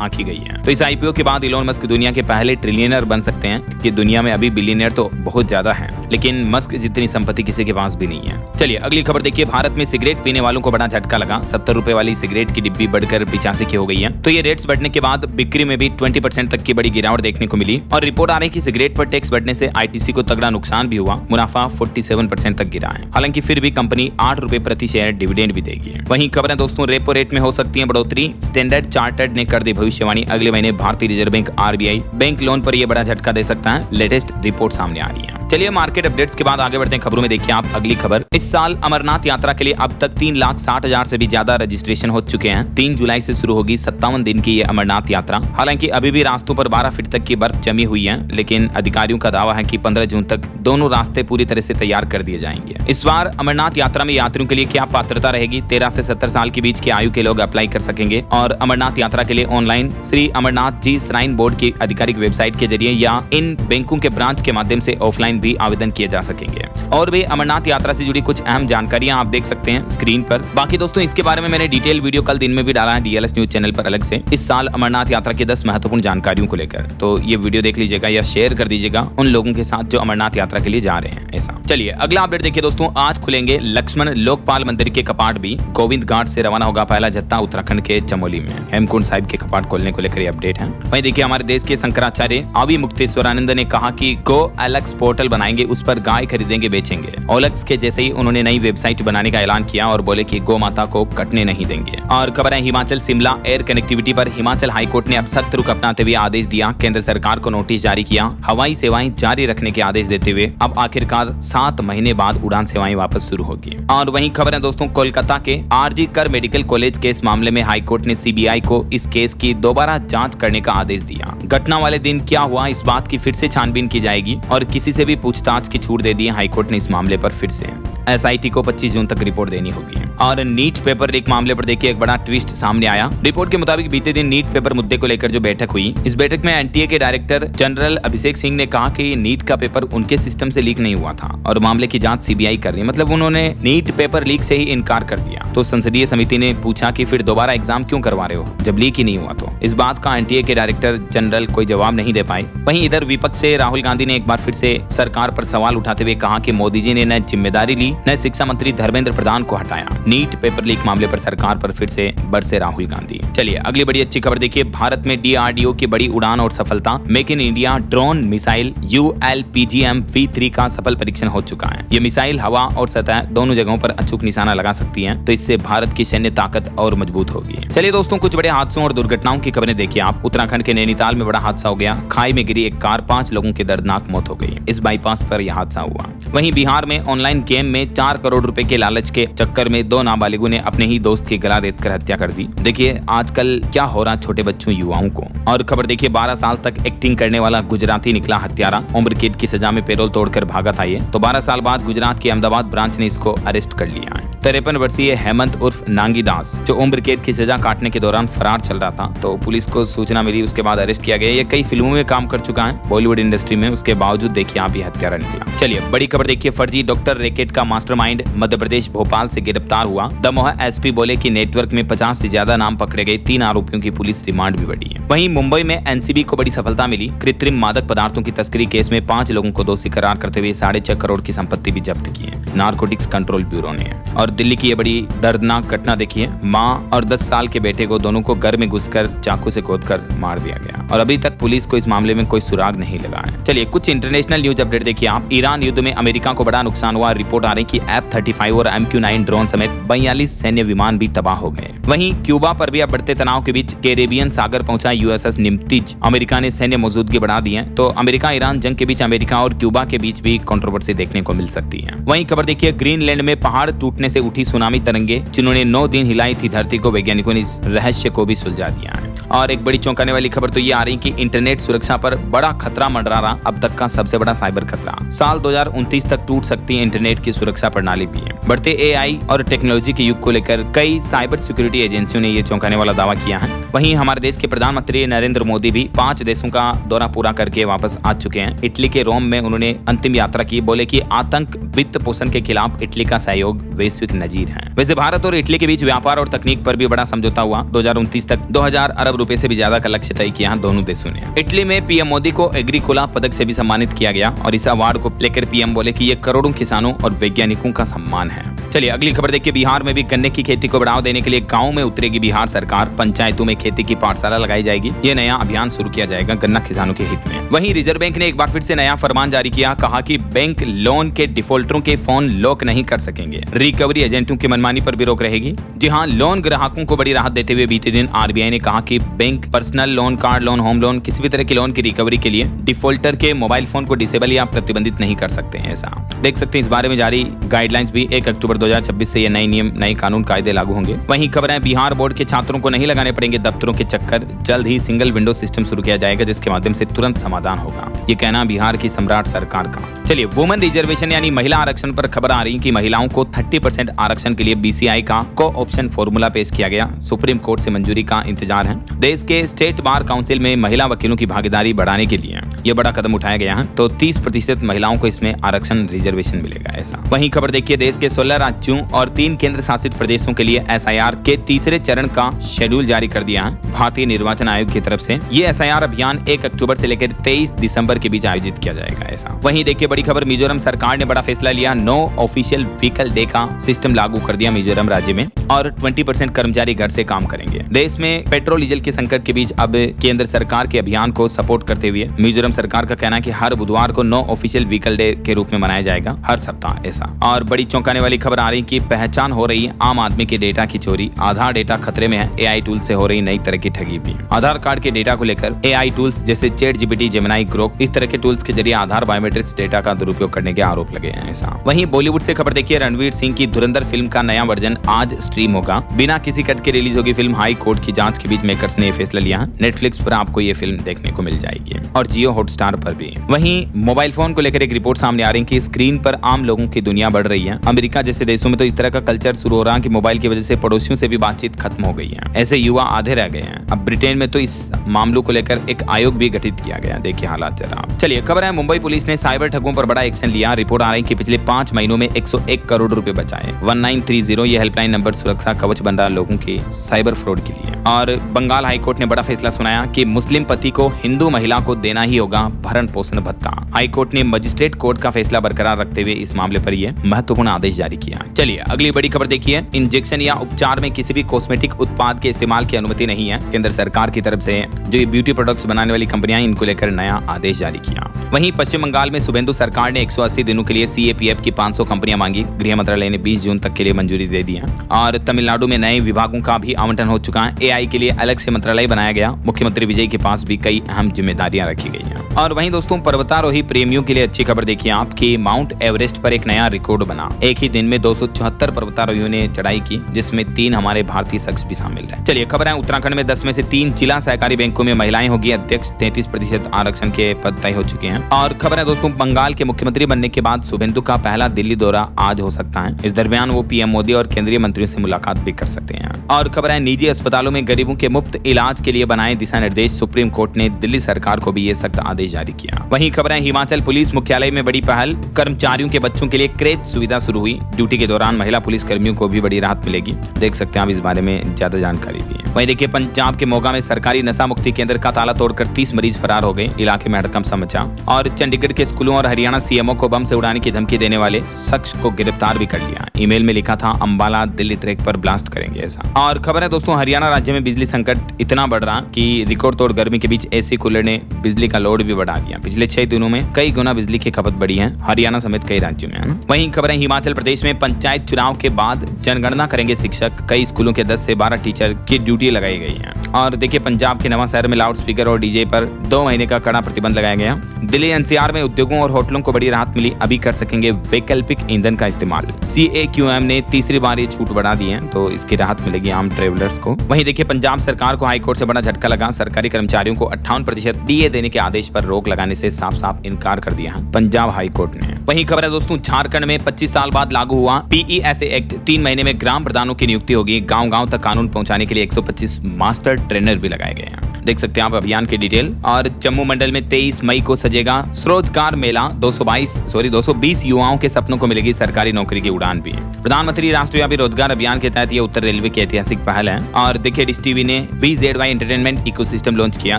आंकी गई है। तो इस आईपीओ के बाद इलॉन मस्क दुनिया के पहले ट्रिलियनर बन सकते हैं, क्योंकि दुनिया में अभी बिलियनर तो बहुत ज्यादा है, लेकिन मस्क जितनी संपत्ति किसी के पास भी नहीं है। चलिए अगली खबर देखिए, भारत में सिगरेट पीने वालों को बड़ा झटका लगा। 70 रुपए वाली सिगरेट की डिब्बी बढ़कर 85 की हो गई है। तो ये रेट्स बढ़ने के बाद बिक्री में भी 20% तक की बड़ी गिरावट देखने को मिली। और रिपोर्ट आ रही है कि सिगरेट पर टैक्स बढ़ने से आईटीसी को तगड़ा नुकसान भी हुआ। मुनाफा 47% तक गिरा है। हालांकि फिर भी कंपनी 8 रुपए प्रति शेयर डिविडेंड भी देगी। वहीं खबर है दोस्तों, रेपो रेट में हो सकती है बढ़ोतरी। स्टैंडर्ड चार्टर्ड ने कर दी भविष्यवाणी, अगले महीने भारतीय reserve bank RBI bank loan पर यह बड़ा झटका दे सकता है। लेटेस्ट रिपोर्ट सामने आ रही है। चलिए मार्केट अपडेट्स के बाद आगे बढ़ते हैं खबरों में। देखिए आप अगली खबर, इस साल अमरनाथ यात्रा के लिए अब तक 3,60,000 से भी ज्यादा रजिस्ट्रेशन हो चुके हैं। 3 जुलाई से शुरू होगी 57 दिन की ये अमरनाथ यात्रा। हालांकि अभी भी रास्तों पर 12 फीट तक की बर्फ जमी हुई है, लेकिन अधिकारियों का दावा है कि 15 जून तक दोनों रास्ते पूरी तरह से तैयार कर दिए जाएंगे। इस बार अमरनाथ यात्रा में यात्रियों के लिए क्या पात्रता रहेगी? 13 से 70 साल के बीच की आयु के लोग अप्लाई कर सकेंगे। और अमरनाथ यात्रा के लिए online Shri Amarnath ji shrine board की आधिकारिक वेबसाइट के जरिए या इन बैंकों के ब्रांच के माध्यम से ऑफलाइन भी आवेदन किए जा सकेंगे। और भी अमरनाथ यात्रा से जुड़ी कुछ अहम जानकारियां आप देख सकते हैं स्क्रीन पर। बाकी दोस्तों इसके बारे में मैंने डिटेल वीडियो कल दिन में भी डाला है डीएलएस न्यूज चैनल पर अलग से, इस साल अमरनाथ यात्रा की 10 महत्वपूर्ण जानकारियों को लेकर। तो ये वीडियो देख लीजिएगा या शेयर कर दीजिएगा उन लोगों के साथ जो अमरनाथ यात्रा के लिए जा रहे हैं। ऐसा चलिए अगला अपडेट देखिए दोस्तों, आज खुलेंगे लक्ष्मण लोकपाल मंदिर के कपाट भी। गोविंद घाट से रवाना होगा पहला जत्था उत्तराखंड के चमोली में। हेमकुंड साहिब के कपाट खोलने को लेकर अपडेट है। वहीं देखिए हमारे देश के शंकराचार्य आवी मुक्तेश्वरानंद ने कहा कि गो एलेक्स पोर्टल बनाएंगे, उस पर गाय खरीदेंगे बेचेंगे। ओलेक्स के जैसे ही उन्होंने नई वेबसाइट बनाने का ऐलान किया और बोले कि गौ माता को कटने नहीं देंगे। और खबर है हिमाचल शिमला एयर कनेक्टिविटी पर हिमाचल हाईकोर्ट ने अब सख्त रुख अपनाते हुए आदेश दिया। केंद्र सरकार को नोटिस जारी किया। हवाई सेवाएं जारी रखने के आदेश देते हुए अब आखिरकार 7 महीने बाद उड़ान सेवाएं वापस शुरू होगी। और वहीं खबर है दोस्तों, कोलकाता के आरजी कर मेडिकल कॉलेज केस मामले में हाईकोर्ट ने सीबीआई को इस केस की दोबारा जांच करने का आदेश दिया। घटना वाले दिन क्या हुआ इस बात की फिर से छानबीन की जाएगी और किसी से भी पूछताछ की छूट दे दी हाईकोर्ट ने इस मामले पर। फिर से एसआईटी को 25 जून तक रिपोर्ट देनी होगी। और नीट पेपर लीक मामले पर देखिए एक बड़ा ट्विस्ट सामने आया। रिपोर्ट के मुताबिक बीते दिन नीट पेपर मुद्दे को लेकर जो बैठक हुई, इस बैठक में एनटीए के डायरेक्टर जनरल अभिषेक सिंह ने कहा कि नीट का पेपर उनके सिस्टम से लीक नहीं हुआ था और मामले की जांच सीबीआई कर रही है। मतलब उन्होंने नीट पेपर लीक से ही इनकार कर दिया। तो संसदीय समिति ने पूछा कि फिर दोबारा एग्जाम क्यों करवा रहे हो जब लीक ही नहीं हुआ? तो इस बात का एनटीए के डायरेक्टर जनरल कोई जवाब नहीं दे पाए। वहीं इधर विपक्ष से राहुल गांधी ने एक बार फिर से सरकार पर सवाल उठाते हुए कहा कि मोदी जी ने न जिम्मेदारी ली न शिक्षा मंत्री धर्मेंद्र प्रधान को हटाया। नीट पेपर लीक मामले पर सरकार पर फिर से बरसे राहुल गांधी। चलिए अगली बड़ी अच्छी खबर देखिए, भारत में डीआरडीओ की बड़ी उड़ान और सफलता। Make in India drone missile ULPGM-V3 का सफल परीक्षण हो चुका है। ये मिसाइल हवा और सतह दोनों जगहों पर अचूक निशाना लगा सकती है, तो इससे भारत की सैन्य ताकत और मजबूत होगी। चलिए दोस्तों, कुछ बड़े हादसों और दुर्घटनाओं की खबरें देखिए आप। उत्तराखंड के नैनीताल में बड़ा हादसा हो गया। खाई में गिरी एक कार, 5 लोगों की दर्दनाक मौत हो गई। इस बाईपास पर यह हादसा हुआ। वहीं बिहार में ऑनलाइन गेम में 4 करोड़ रुपए के लालच के चक्कर में 2 नाबालिगों ने अपने ही दोस्त की गला रेत कर हत्या कर दी। देखिए आजकल क्या हो रहा छोटे बच्चों युवाओं को। और खबर देखिए, 12 साल तक एक्टिंग करने वाला गुजराती निकला हत्यारा। उम्र कैद की सजा में पैरोल तोड़कर भागा था ये। तो 12 साल बाद गुजरात के अहमदाबाद ब्रांच ने इसको अरेस्ट कर लिया है। 53 वर्षीय हेमंत उर्फ नांगी दास, जो उम्र कैद की सजा काटने के दौरान फरार चल रहा था, तो पुलिस को सूचना मिली, उसके बाद अरेस्ट किया गया। ये कई फिल्मों में काम कर चुका है बॉलीवुड इंडस्ट्री में, उसके बावजूद देखिए आप ये हत्यारा निकला। चलिए बड़ी खबर देखिए, फर्जी डॉक्टर रैकेट का मास्टरमाइंड मध्य प्रदेश भोपाल से गिरफ्तार हुआ। दमोह एसपी बोले कि नेटवर्क में 50 से ज्यादा नाम पकड़े गए। 3 आरोपियों की पुलिस रिमांड भी बढ़ी है। वहीं मुंबई में एनसीबी को बड़ी सफलता मिली। कृत्रिम मादक पदार्थों की तस्करी केस में 5 लोगों को दोषी करार करते हुए 6.5 करोड़ की संपत्ति भी जब्त की है नारकोटिक्स कंट्रोल ब्यूरो ने। और दिल्ली की ये बड़ी दर्दनाक घटना देखिए, माँ और 10 साल के बेटे को दोनों को घर में घुसकर चाकू से खोदकर मार दिया गया और अभी तक पुलिस को इस मामले में कोई सुराग नहीं लगा है। चलिए कुछ इंटरनेशनल न्यूज अपडेट देखिए आप। ईरान युद्ध में अमेरिका को बड़ा नुकसान हुआ। रिपोर्ट आ रही कि F-35 और MQ-9 ड्रोन समेत 42 सैन्य विमान भी तबाह हो गए। वहीं क्यूबा पर भी अब बढ़ते तनाव के बीच कैरेबियन सागर पहुंचा USS निम्तिज। अमेरिका ने सैन्य मौजूदगी बढ़ा दी है। तो अमेरिका ईरान जंग के बीच अमेरिका और क्यूबा के बीच भी कंट्रोवर्सी देखने को मिल सकती है। वहीं खबर देखिए, ग्रीनलैंड में पहाड़ टूटने से उठी सुनामी तरंगे, जिन्होंने 9 दिन हिलाई थी धरती को। वैज्ञानिकों ने इस रहस्य को भी सुलझा दिया है। और एक बड़ी चौंकाने वाली खबर तो ये आ रही कि इंटरनेट सुरक्षा पर बड़ा खतरा मंडरा रहा, अब तक का सबसे बड़ा साइबर खतरा। साल 2029 तक टूट सकती है इंटरनेट की सुरक्षा प्रणाली भी है। बढ़ते AI और टेक्नोलॉजी के युग को लेकर कई साइबर सिक्योरिटी एजेंसियों ने ये चौंकाने वाला दावा किया है। वहीं हमारे देश के प्रधानमंत्री नरेंद्र मोदी भी 5 देशों का दौरा पूरा करके वापस आ चुके हैं। इटली के रोम में उन्होंने अंतिम यात्रा की। बोले कि आतंक वित्त पोषण के खिलाफ इटली का सहयोग वैश्विक नजीर है। वैसे भारत और इटली के बीच व्यापार और तकनीक पर भी बड़ा समझौता हुआ। 2029 तक 2000 अरब रुपए से भी ज्यादा का लक्ष्य तय किया दोनों देशों ने। इटली में पीएम मोदी को एग्रीकोला पदक से भी सम्मानित किया गया और इस अवार्ड को लेकर पीएम बोले कि ये करोड़ों किसानों और वैज्ञानिकों का सम्मान है। चलिए अगली खबर देखिए, बिहार में भी गन्ने की खेती को बढ़ावा देने के लिए गाँव में उतरेगी बिहार सरकार। पंचायतों में खेती की पाठशाला लगाई जाएगी। ये नया अभियान शुरू किया जाएगा गन्ना किसानों के हित में। वहीं रिजर्व बैंक ने एक बार फिर से नया फरमान जारी किया। कहा कि बैंक लोन के डिफॉल्टरों के फोन लॉक नहीं कर सकेंगे। रिकवरी एजेंटों की मनमानी पर भी रोक रहेगी। जी हाँ, लोन ग्राहकों को बड़ी राहत देते हुए बीते दिन आरबीआई ने कहा कि bank personal loan, car loan, home loan, किसी भी तरह के लोन की रिकवरी के लिए डिफॉल्टर के मोबाइल फोन को डिसेबल या प्रतिबंधित नहीं कर सकते हैं। ऐसा देख सकते हैं। इस बारे में जारी गाइडलाइंस भी 1 अक्टूबर 2026 से ये नए नियम, नए कानून कायदे लागू होंगे। वहीं खबर है, बिहार बोर्ड के छात्रों को नहीं लगाने पड़ेंगे दफ्तरों के चक्कर। जल्द ही सिंगल विंडो सिस्टम शुरू किया जाएगा, जिसके माध्यम से तुरंत समाधान होगा। ये कहना बिहार की सम्राट सरकार का। चलिए वुमेन रिजर्वेशन यानी महिला आरक्षण पर खबर आ रही कि महिलाओं को 30% आरक्षण के लिए BCI का को ऑप्शन फॉर्मूला पेश किया गया। सुप्रीम कोर्ट से मंजूरी का इंतजार है। देश के स्टेट बार काउंसिल में महिला वकीलों की भागीदारी बढ़ाने के लिए ये बड़ा कदम उठाया गया है। तो 30% महिलाओं को इसमें आरक्षण रिजर्वेशन मिलेगा। ऐसा वहीं खबर देखिए, देश के 16 राज्यों और 3 केंद्र शासित प्रदेशों के लिए SIR के तीसरे चरण का शेड्यूल जारी कर दिया है भारतीय निर्वाचन आयोग की तरफ से। ये SIR अभियान 1 अक्टूबर से लेकर 23 दिसंबर के बीच आयोजित किया जाएगा। ऐसा वहीं देखिए, बड़ी खबर, मिजोरम सरकार ने बड़ा फैसला लिया। नो ऑफिशियल व्हीकल डे का सिस्टम लागू कर दिया मिजोरम राज्य में और 20% कर्मचारी घर से काम करेंगे। देश में पेट्रोल डीजल के संकट के बीच अब केंद्र सरकार के अभियान को सपोर्ट करते हुए मिजोरम सरकार का कहना है कि हर बुधवार को नो ऑफिशियल व्हीकल डे के रूप में मनाया जाएगा हर सप्ताह। ऐसा और बड़ी चौंकाने वाली खबर आ रही कि पहचान हो रही आम आदमी के डेटा की चोरी। आधार डेटा खतरे में है। AI टूल से हो रही नई तरह की ठगी भी। आधार कार्ड के डेटा को लेकर AI टूल्स जैसे ChatGPT, जेमिनी, ग्रोक, इस तरह के टूल्स के जरिए आधार बायोमेट्रिक्स डेटा का दुरुपयोग करने के आरोप लगे हैं। ऐसा वहीं बॉलीवुड से खबर देखिए, रणवीर सिंह की धुरंधर फिल्म का नया वर्जन आज स्ट्रीम होगा। बिना किसी कट के रिलीज होगी फिल्म। हाई कोर्ट की जांच के बीच मेकर्स ने फैसला लिया है। नेटफ्लिक्स पर आपको ये फिल्म देखने को मिल जाएगी और जियो हॉटस्टार पर भी। वहीं मोबाइल फोन को लेकर एक रिपोर्ट सामने आ रही है कि स्क्रीन पर आम लोगों की दुनिया बढ़ रही है। अमेरिका जैसे देशों में तो इस तरह का कल्चर शुरू हो रहा है कि मोबाइल की वजह से पड़ोसियों से भी बातचीत खत्म हो गई है। ऐसे युवा आधे रह गए हैं। अब ब्रिटेन में तो इस मामलों को लेकर एक आयोग भी गठित किया गया। देखिए हालात जरा। चलिए खबर है, मुंबई पुलिस ने साइबर ठगों पर बड़ा एक्शन लिया। रिपोर्ट आ रही है कि पिछले 5 महीनों में 101 करोड़ रुपए बचाए। 1930 ये हेल्पलाइन नंबर सुरक्षा कवच बन रहा लोगों के साइबर फ्रॉड के लिए। और बंगाल हाईकोर्ट ने बड़ा फैसला सुनाया कि मुस्लिम पति को हिंदू महिला को देना ही होगा भरण पोषण भत्ता। हाईकोर्ट ने मजिस्ट्रेट कोर्ट का फैसला बरकरार रखते हुए इस मामले पर यह महत्वपूर्ण आदेश जारी किया। चलिए अगली बड़ी खबर देखिए। इंजेक्शन या उपचार में किसी भी कॉस्मेटिक उत्पाद के इस्तेमाल की अनुमति नहीं है। केंद्र सरकार की तरफ से जो ये ब्यूटी प्रोडक्ट्स बनाने वाली कंपनियां, इनको लेकर नया आदेश जारी किया। वहीं पश्चिम बंगाल में शुभेंदु सरकार ने 180 दिनों के लिए CAPF की 500 कंपनियां मांगी। गृह मंत्रालय ने 20 जून तक के लिए मंजूरी दे दी है। और तमिलनाडु में नए विभागों का भी आवंटन हो चुका है। AI के लिए अलग से मंत्रालय बनाया गया। मुख्यमंत्री विजय के पास भी कई अहम जिम्मेदारियां रखी गई हैं। और वहीं दोस्तों पर्वतारोही प्रेमियों के लिए अच्छी खबर देखिए आपकी, माउंट एवरेस्ट पर एक नया रिकॉर्ड बना। एक ही दिन में 274 पर्वतारोहियों ने चढ़ाई की, जिसमें 3 हमारे भारतीय शख्स भी शामिल हैं। चलिए खबर है उत्तराखंड में 10 में से 3 जिला सहकारी बैंकों में महिलाएं होगी अध्यक्ष। 33% आरक्षण के पद तय हो चुके हैं। और खबर है दोस्तों बंगाल के मुख्यमंत्री बनने के बाद शुभेंदु का पहला दिल्ली दौरा आज हो सकता है। इस दरमियान वो PM मोदी और केंद्रीय मंत्रियों से मुलाकात भी कर सकते हैं। और खबर है निजी अस्पतालों में गरीबों के मुफ्त इलाज के लिए बनाए दिशा निर्देश। सुप्रीम कोर्ट ने दिल्ली सरकार को भी ये सख्त आदेश जारी किया। वहीं खबर है हिमाचल पुलिस मुख्यालय में बड़ी पहल, कर्मचारियों के बच्चों के लिए क्रेच सुविधा शुरू हुई। ड्यूटी के दौरान महिला पुलिस कर्मियों को भी बड़ी राहत मिलेगी। देख सकते हैं आप इस बारे में ज्यादा जानकारी भी है। वहीं देखिए पंजाब के मोगा में सरकारी नशा मुक्ति केंद्र का ताला तोड़कर 30 मरीज फरार हो गए। इलाके में हड़कंप मचा। और चंडीगढ़ के स्कूलों और हरियाणा CMO को बम से उड़ाने की धमकी देने वाले शख्स को गिरफ्तार भी कर लिया। ईमेल में लिखा था अंबाला दिल्ली ट्रैक पर ब्लास्ट करेंगे ऐसा। और खबर है दोस्तों हरियाणा राज्य में बिजली संकट इतना बढ़ रहा कि रिकॉर्ड तोड़ गर्मी के बीच AC कूलर ने बिजली का लोड भी बढ़ा दिया। पिछले 6 दिनों में कई गुना बिजली की खपत बढ़ी है हरियाणा समेत कई राज्यों में, है ना। वहीं खबर है हिमाचल प्रदेश में पंचायत चुनाव के बाद जनगणना करेंगे शिक्षक। कई स्कूलों के 10 से 12 टीचर की ड्यूटी लगाई गई है। और देखिए पंजाब के नवा शहर में लाउड स्पीकर और DJ पर 2 महीने का कड़ा प्रतिबंध लगाया गया। दिल्ली NCR में उद्योगों और होटलों को बड़ी राहत मिली। अभी कर सकेंगे वैकल्पिक ईंधन का इस्तेमाल। CAQM ने तीसरी बार ये छूट बढ़ा दी है, तो इसकी राहत मिलेगी आम ट्रेवलर्स को। वहीं देखिए पंजाब सरकार को हाईकोर्ट से बड़ा झटका लगा। सरकारी कर्मचारियों को 58% DA देने के आदेश पर रोक लगाने से साफ साफ इनकार कर दिया है पंजाब हाईकोर्ट ने। वहीं खबर है दोस्तों झारखंड में 25 साल बाद लागू हुआ PESA एक्ट। 3 महीने में ग्राम प्रधानों की नियुक्ति होगी। गांव-गांव तक कानून पहुंचाने के लिए 125 मास्टर ट्रेनर भी लगाए गए हैं। देख सकते हैं आप अभियान की डिटेल। और जम्मू मंडल में 23 मई को सजेगा स्वरोजगार मेला। 220 युवाओं के सपनों को मिलेगी सरकारी नौकरी की उड़ान भी। प्रधानमंत्री राष्ट्रव्यापी रोजगार अभियान के तहत ये उत्तर रेलवे की ऐतिहासिक पहल है। और देखिए डिश टीवी ने VZY एंटरटेनमेंट इकोसिस्टम लॉन्च किया,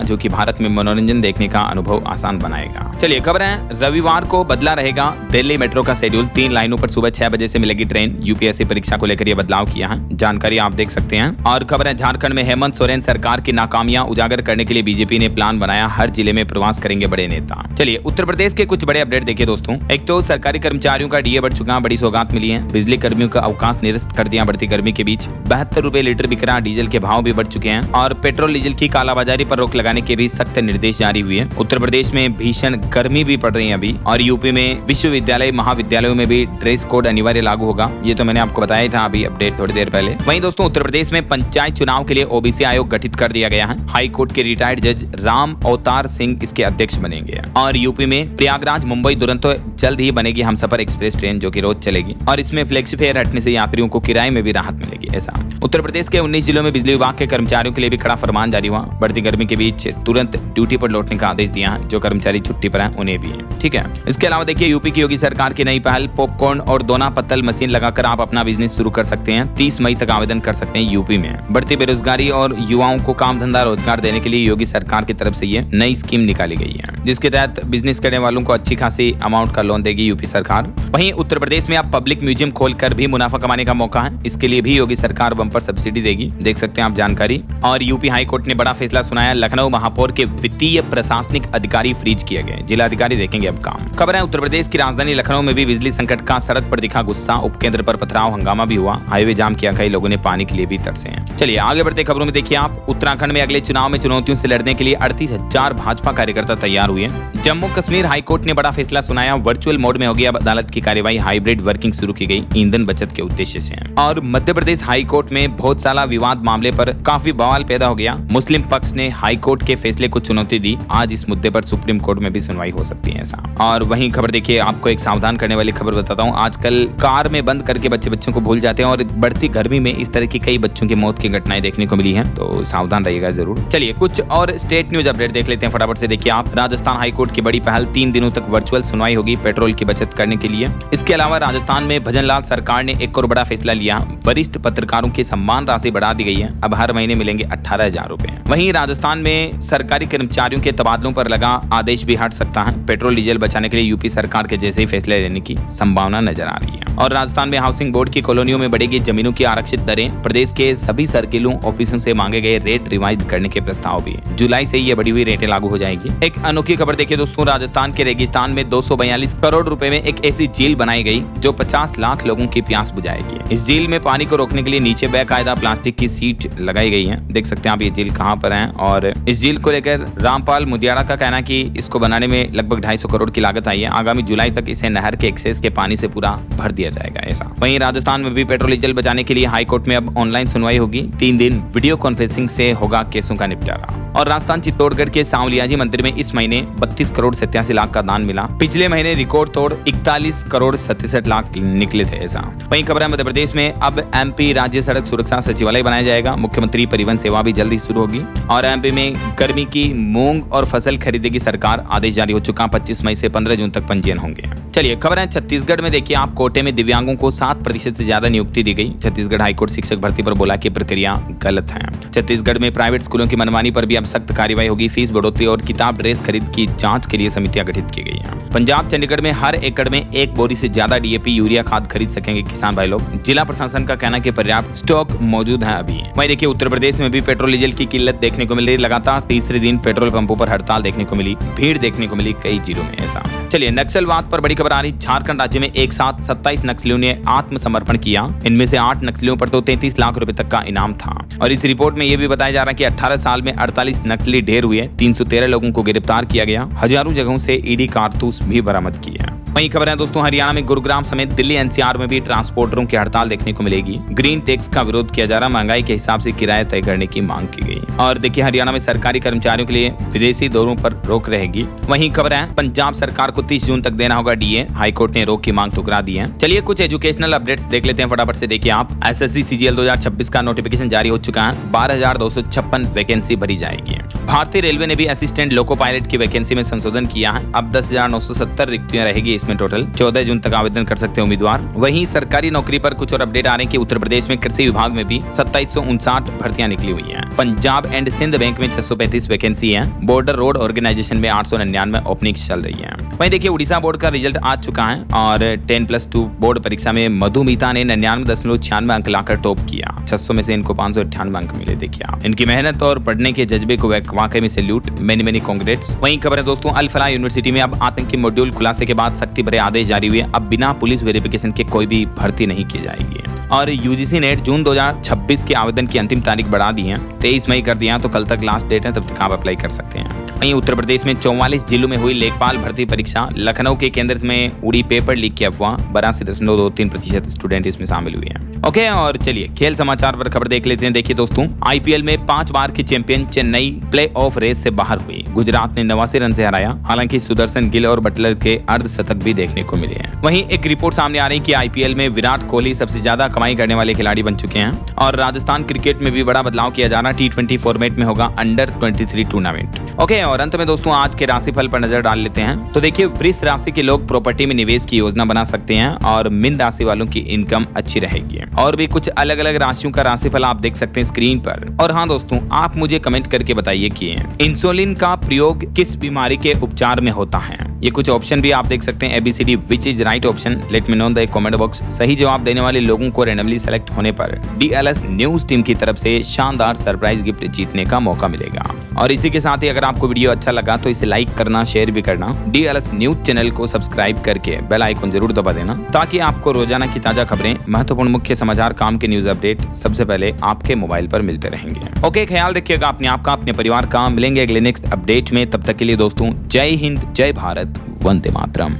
जो कि भारत में मनोरंजन देखने का अनुभव आसान बनाएगा। चलिए खबर है रविवार को बदला रहेगा दिल्ली मेट्रो का शेड्यूल। 3 लाइनों पर सुबह 6 बजे से मिलेगी ट्रेन। UPSC परीक्षा को लेकर यह बदलाव किया है, जानकारी आप देख सकते हैं। और खबर है झारखंड में हेमंत सोरेन सरकार की नाकामियां उजागर करने के लिए BJP ने प्लान बनाया। हर जिले में प्रवास करेंगे बड़े नेता। चलिए उत्तर प्रदेश के कुछ बड़े अपडेट देखिए दोस्तों। एक तो सरकारी कर्मचारियों का DA बढ़ चुका, बड़ी सौगात मिली है। बिजली कर्मियों का अवकाश निरस्त कर दिया बढ़ती गर्मी के बीच। 72 रुपए लीटर बिक रहा डीजल के भाव भी बढ़ चुके हैं। और पेट्रोल डीजल की कालाबाजारी पर रोक लगाने के भी सख्त निर्देश जारी हुए। उत्तर प्रदेश में भीषण गर्मी भी पड़ रही है अभी। और यूपी में विश्वविद्यालय महाविद्यालयों में भी ड्रेस कोड अनिवार्य लागू होगा। ये तो मैंने आपको बताया था अभी अपडेट थोड़ी देर पहले। वहीं दोस्तों उत्तर प्रदेश में पंचायत चुनाव के लिए OBC आयोग गठित कर दिया गया है। हाई कोर्ट के रिटायर्ड जज राम अवतार सिंह इसके अध्यक्ष बनेंगे। और यूपी में प्रयागराज मुंबई दुरंतो जल्द ही बनेगी हमसफर एक्सप्रेस ट्रेन, जो कि रोज चलेगी। और इसमें फ्लेक्सी फेयर हटने से यात्रियों को किराए में भी राहत मिलेगी। ऐसा उत्तर प्रदेश के 19 जिलों में बिजली विभाग के कर्मचारियों के लिए भी कड़ा फरमान जारी हुआ। बढ़ती गर्मी के बीच तुरंत ड्यूटी पर लौटने का आदेश दिया है। जो कर्मचारी छुट्टी पर हैं उन्हें भी है, ठीक है। इसके अलावा देखिए यूपी की योगी सरकार की नई पहल, पॉपकॉर्न और दोना पत्तल मशीन लगाकर आप अपना बिजनेस शुरू कर सकते हैं। 30 मई तक आवेदन कर सकते हैं यूपी में। बढ़ती बेरोजगारी और युवाओं को काम धंधा रोजगार देने के लिए योगी सरकार की तरफ से ये नई स्कीम निकाली गई है, जिसके तहत बिजनेस करने वालों को अच्छी खासी अमाउंट का लोन देगी यूपी सरकार। वहीं उत्तर प्रदेश में आप पब्लिक म्यूजियम खोलकर भी मुनाफा कमाने का मौका है। इसके लिए भी योगी सरकार बम्पर सब्सिडी देगी, देख सकते हैं आप जानकारी। और यूपी हाई कोर्ट ने बड़ा फैसला सुनाया। लखनऊ महापौर के वित्तीय प्रशासनिक अधिकारी फ्रीज किए गए। जिला अधिकारी देखेंगे अब काम। खबर है उत्तर प्रदेश की राजधानी लखनऊ में भी बिजली संकट का सड़क पर दिखा गुस्सा। उपकेंद्र पर पथराव हंगामा भी हुआ। हाईवे जाम किया, कई लोगों ने पानी के लिए भी तरसे हैं। चलिए आगे बढ़ते खबरों में देखिए आप। उत्तराखंड में अगले चुनाव में चुनौतियों से लड़ने के लिए 38,000 भाजपा कार्यकर्ता तैयार हुए। जम्मू कश्मीर हाईकोर्ट ने बड़ा फैसला सुनाया। वर्चुअल मोड में होगी अब अदालत की कार्यवाही। हाइब्रिड वर्किंग शुरू की गई ईंधन बचत के उद्देश्य से। और मध्य प्रदेश हाईकोर्ट में बहुत सारा विवाद मामले पर काफी बवाल पैदा हो गया। मुस्लिम पक्ष ने हाईकोर्ट के फैसले को चुनौती दी। आज इस मुद्दे पर सुप्रीम कोर्ट में भी सुनवाई हो सकती है ऐसा। और वहीं खबर देखिए, आपको एक सावधान करने वाली खबर बताता हूँ। आजकल कार में बंद करके बच्चों को भूल जाते हैं और बढ़ती गर्मी में इस तरह की कई बच्चों की मौत की घटनाएं देखने को मिली हैं, तो सावधान रहिएगा जरूर। चलिए कुछ और स्टेट न्यूज अपडेट देख लेते हैं फटाफट से। देखिए आप, राजस्थान हाईकोर्ट की बड़ी पहल, 3 दिनों तक वर्चुअल सुनवाई होगी पेट्रोल की बचत करने के लिए। इसके अलावा राजस्थान में भजनलाल सरकार ने एक और बड़ा फैसला लिया। वरिष्ठ पत्रकारों की सम्मान राशि बढ़ा दी गई है। अब हर महीने मिलेंगे 18,000 रुपए। वहीं राजस्थान में सरकारी कर्मचारियों के तबादलों पर लगा आदेश भी हट सकता है। पेट्रोल डीजल बचाने के लिए यूपी सरकार के जैसे ही फैसले लेने की संभावना नजर आ रही है। और राजस्थान में हाउसिंग बोर्ड की कॉलोनियों में बढ़ेगी जमीनों की आरक्षित दरें। प्रदेश के सभी सर्किलों ऑफिसों से मांगे गए रेट रिवाइज करने के प्रस्ताव भी। जुलाई से ये बढ़ी हुई रेटें लागू हो जाएगी। एक अनोखी खबर देखिए दोस्तों, राजस्थान के रेगिस्तान में 242 करोड़ रुपए में एक ऐसी झील बनाई गई जो 50 लाख लोगों की प्यास बुझाएगी। इस झील में पानी को रोकने के लिए नीचे बेकायदा प्लास्टिक की सीट लगाई गई है। देख सकते हैं आप ये झील कहाँ पर है। और इस झील को लेकर रामपाल मुदियाड़ा का कहना है कि इसको बनाने में लगभग 250 करोड़ की लागत आई है। आगामी जुलाई तक इसे नहर के एक्सेस के पानी से पूरा भर दिया जाएगा ऐसा। वहीं राजस्थान में भी पेट्रोल डीजल बचाने के लिए हाईकोर्ट में अब ऑनलाइन सुनवाई होगी। 3 दिन वीडियो कॉन्फ्रेंसिंग से होगा केसों का निपटारा। और राजस्थान चित्तौड़गढ़ के सांवलियाजी मंदिर में इस महीने 32 करोड़ 87 लाख का दान मिला। पिछले महीने रिकॉर्ड तोड़ 41 करोड़ 67 लाख निकले थे ऐसा। वहीं खबर है मध्य प्रदेश में अब एमपी राज्य सड़क सुरक्षा सचिवालय बनाया जाएगा। मुख्यमंत्री परिवहन सेवा भी जल्दी शुरू होगी। और एमपी में गर्मी की मूंग और फसल खरीदेगी सरकार। आदेश जारी हो चुका। 25 मई से 15 जून तक पंजीयन होंगे। चलिए खबर है छत्तीसगढ़ में देखिए आप, कोटे में दिव्यांगों को 7% से ज्यादा नियुक्ति दी गई। छत्तीसगढ़ हाईकोर्ट शिक्षक भर्ती पर बोला कि प्रक्रिया गलत है। छत्तीसगढ़ में प्राइवेट स्कूलों की मनमानी पर भी अब सख्त कार्रवाई होगी। फीस बढ़ोतरी और किताब ड्रेस खरीद की जांच के लिए समितियां गठित की गई हैं। पंजाब चंडीगढ़ में हर एकड़ में 1 बोरी से ज्यादा डीएपी यूरिया खाद खरीद सकेंगे किसान भाई लोग। जिला प्रशासन का कहना है कि पर्याप्त स्टॉक मौजूद है अभी। वहीं देखिए उत्तर प्रदेश में भी पेट्रोल डीजल की किल्लत देखने को मिल रही। लगातार तीसरे दिन पेट्रोल पंपों पर हड़ताल देखने को मिली, भीड़ देखने को मिली कई जिलों में ऐसा। चलिए नक्सलवाद पर बड़ी खबर आ रही। झारखंड राज्य में एक साथ 27 नक्सलियों ने आत्मसमर्पण किया। इनमें से 8 नक्सलियों पर तो 33 लाख रुपए तक का इनाम था। और इस रिपोर्ट में यह भी बताया जा रहा है कि 18 साल में 48 नक्सली ढेर हुए। 313 लोगों को गिरफ्तार किया गया। हजारों जगहों से ईडी कारतूस भी बरामद किए। वहीं खबर है दोस्तों हरियाणा में गुरुग्राम समेत दिल्ली एनसीआर में भी ट्रांसपोर्टरों की हड़ताल देखने को मिलेगी। ग्रीन टैक्स का विरोध किया जा रहा। महंगाई के हिसाब से किराया तय करने की मांग की गई। और देखिए हरियाणा में सरकारी कर्मचारियों के लिए विदेशी दौरों पर रोक रहेगी। वहीं खबर है पंजाब सरकार को 30 जून तक देना होगा डीए। हाईकोर्ट ने रोक की मांग ठुकरा दी है। चलिए कुछ एजुकेशनल अपडेट्स देख लेते हैं फटाफट से। देखिए आप एसएससी सीजीएल 2026 का नोटिफिकेशन जारी हो चुका है। 12,256 वैकेंसी भरी जाएगी। भारतीय रेलवे ने भी असिस्टेंट लोको पायलट की वैकेंसी में संशोधन किया है। अब 10,970 रिक्तियां रहेगी इसमें टोटल। 14 जून तक आवेदन कर सकते हैं उम्मीदवार। वहीं सरकारी नौकरी पर कुछ और अपडेट आ रहे हैं कि उत्तर प्रदेश में कृषि विभाग में भी 2759 भर्तियां निकली हुई हैं। पंजाब एंड सिंध बैंक में 635 वैकेंसी है। बॉर्डर रोड ऑर्गेनाइजेशन में 899 ओपनिंग्स चल रही है। वहीं देखिए उड़ीसा बोर्ड का रिजल्ट आ चुका है और 10+2 बोर्ड परीक्षा में मधुमिता ने 99.96 अंक लाकर टॉप किया। 600 में से इनको 598 अंक मिले। देखिए आप इनकी मेहनत और पढ़ने के जज्बे को वाकई में सैल्यूट। Many congrats. वहीं खबर है दोस्तों अल फलाह यूनिवर्सिटी में अब आतंकी मॉड्यूल खुलासे के बाद सख्ती भरे आदेश जारी हुए। अब बिना पुलिस वेरिफिकेशन के कोई भी भर्ती नहीं की जाएगी। और यूजीसी ने जून 2026 के आवेदन की अंतिम तारीख बढ़ा दी है। 23 मई कर दिया, तो कल तक लास्ट डेट है, तब तक आप अप्लाई कर सकते हैं। वहीं उत्तर प्रदेश में 44 जिलों में हुई लेखपाल भर्ती परीक्षा। लखनऊ के केंद्र में उड़ी पेपर लीक की अफवाह। 82.23% स्टूडेंट इसमें शामिल हुए हैं। ओके और चलिए खेल समाचार पर खबर देख लेते हैं। देखिए दोस्तों आईपीएल में 5 बार की champion Chennai play off race से बाहर हुई। गुजरात ने 89 रन से हराया। हालांकि सुदर्शन गिल और बटलर के अर्धशतक भी देखने को मिले हैं। वहीं एक रिपोर्ट सामने आ रही है कि आईपीएल में विराट कोहली सबसे ज्यादा कमाई करने वाले खिलाड़ी बन चुके हैं। और राजस्थान क्रिकेट में भी बड़ा बदलाव किया जा रहा है। T20 फॉर्मेट में होगा अंडर 23 टूर्नामेंट। ओके और अंत में दोस्तों आज के राशिफल पर नजर डाल लेते हैं। तो देखिए वृष राशि के लोग प्रॉपर्टी में निवेश की योजना बना सकते हैं और मीन राशि वालों की इनकम अच्छी रहेगी। और भी कुछ अलग अलग राशियों का राशिफल आप देख सकते हैं स्क्रीन पर। और हाँ दोस्तों आप मुझे कमेंट करके बताइए कि इंसुलिन का प्रयोग किस बीमारी के उपचार में होता है। ये कुछ ऑप्शन भी आप देख सकते हैं ABCD which is right option. Let me know in the comment box. सही जवाब देने वाले लोगों को रैंडमली सेलेक्ट होने पर DLS न्यूज टीम की तरफ से शानदार सरप्राइज गिफ्ट जीतने का मौका मिलेगा। और इसी के साथ ही अगर आपको वीडियो अच्छा लगा तो इसे लाइक करना, शेयर भी करना। DLS न्यूज चैनल को सब्सक्राइब करके बेल आइकन जरूर दबा देना ताकि आपको रोजाना की ताजा खबरें, महत्वपूर्ण मुख्य समाचार, काम के न्यूज अपडेट सबसे पहले आपके मोबाइल पर मिलते रहेंगे। ओके ख्याल रखिएगा अपने आपका, अपने परिवार का। मिलेंगे अगले नेक्स्ट अपडेट में। तब तक के लिए दोस्तों जय हिंद, जय भारत, वंदे मातरम।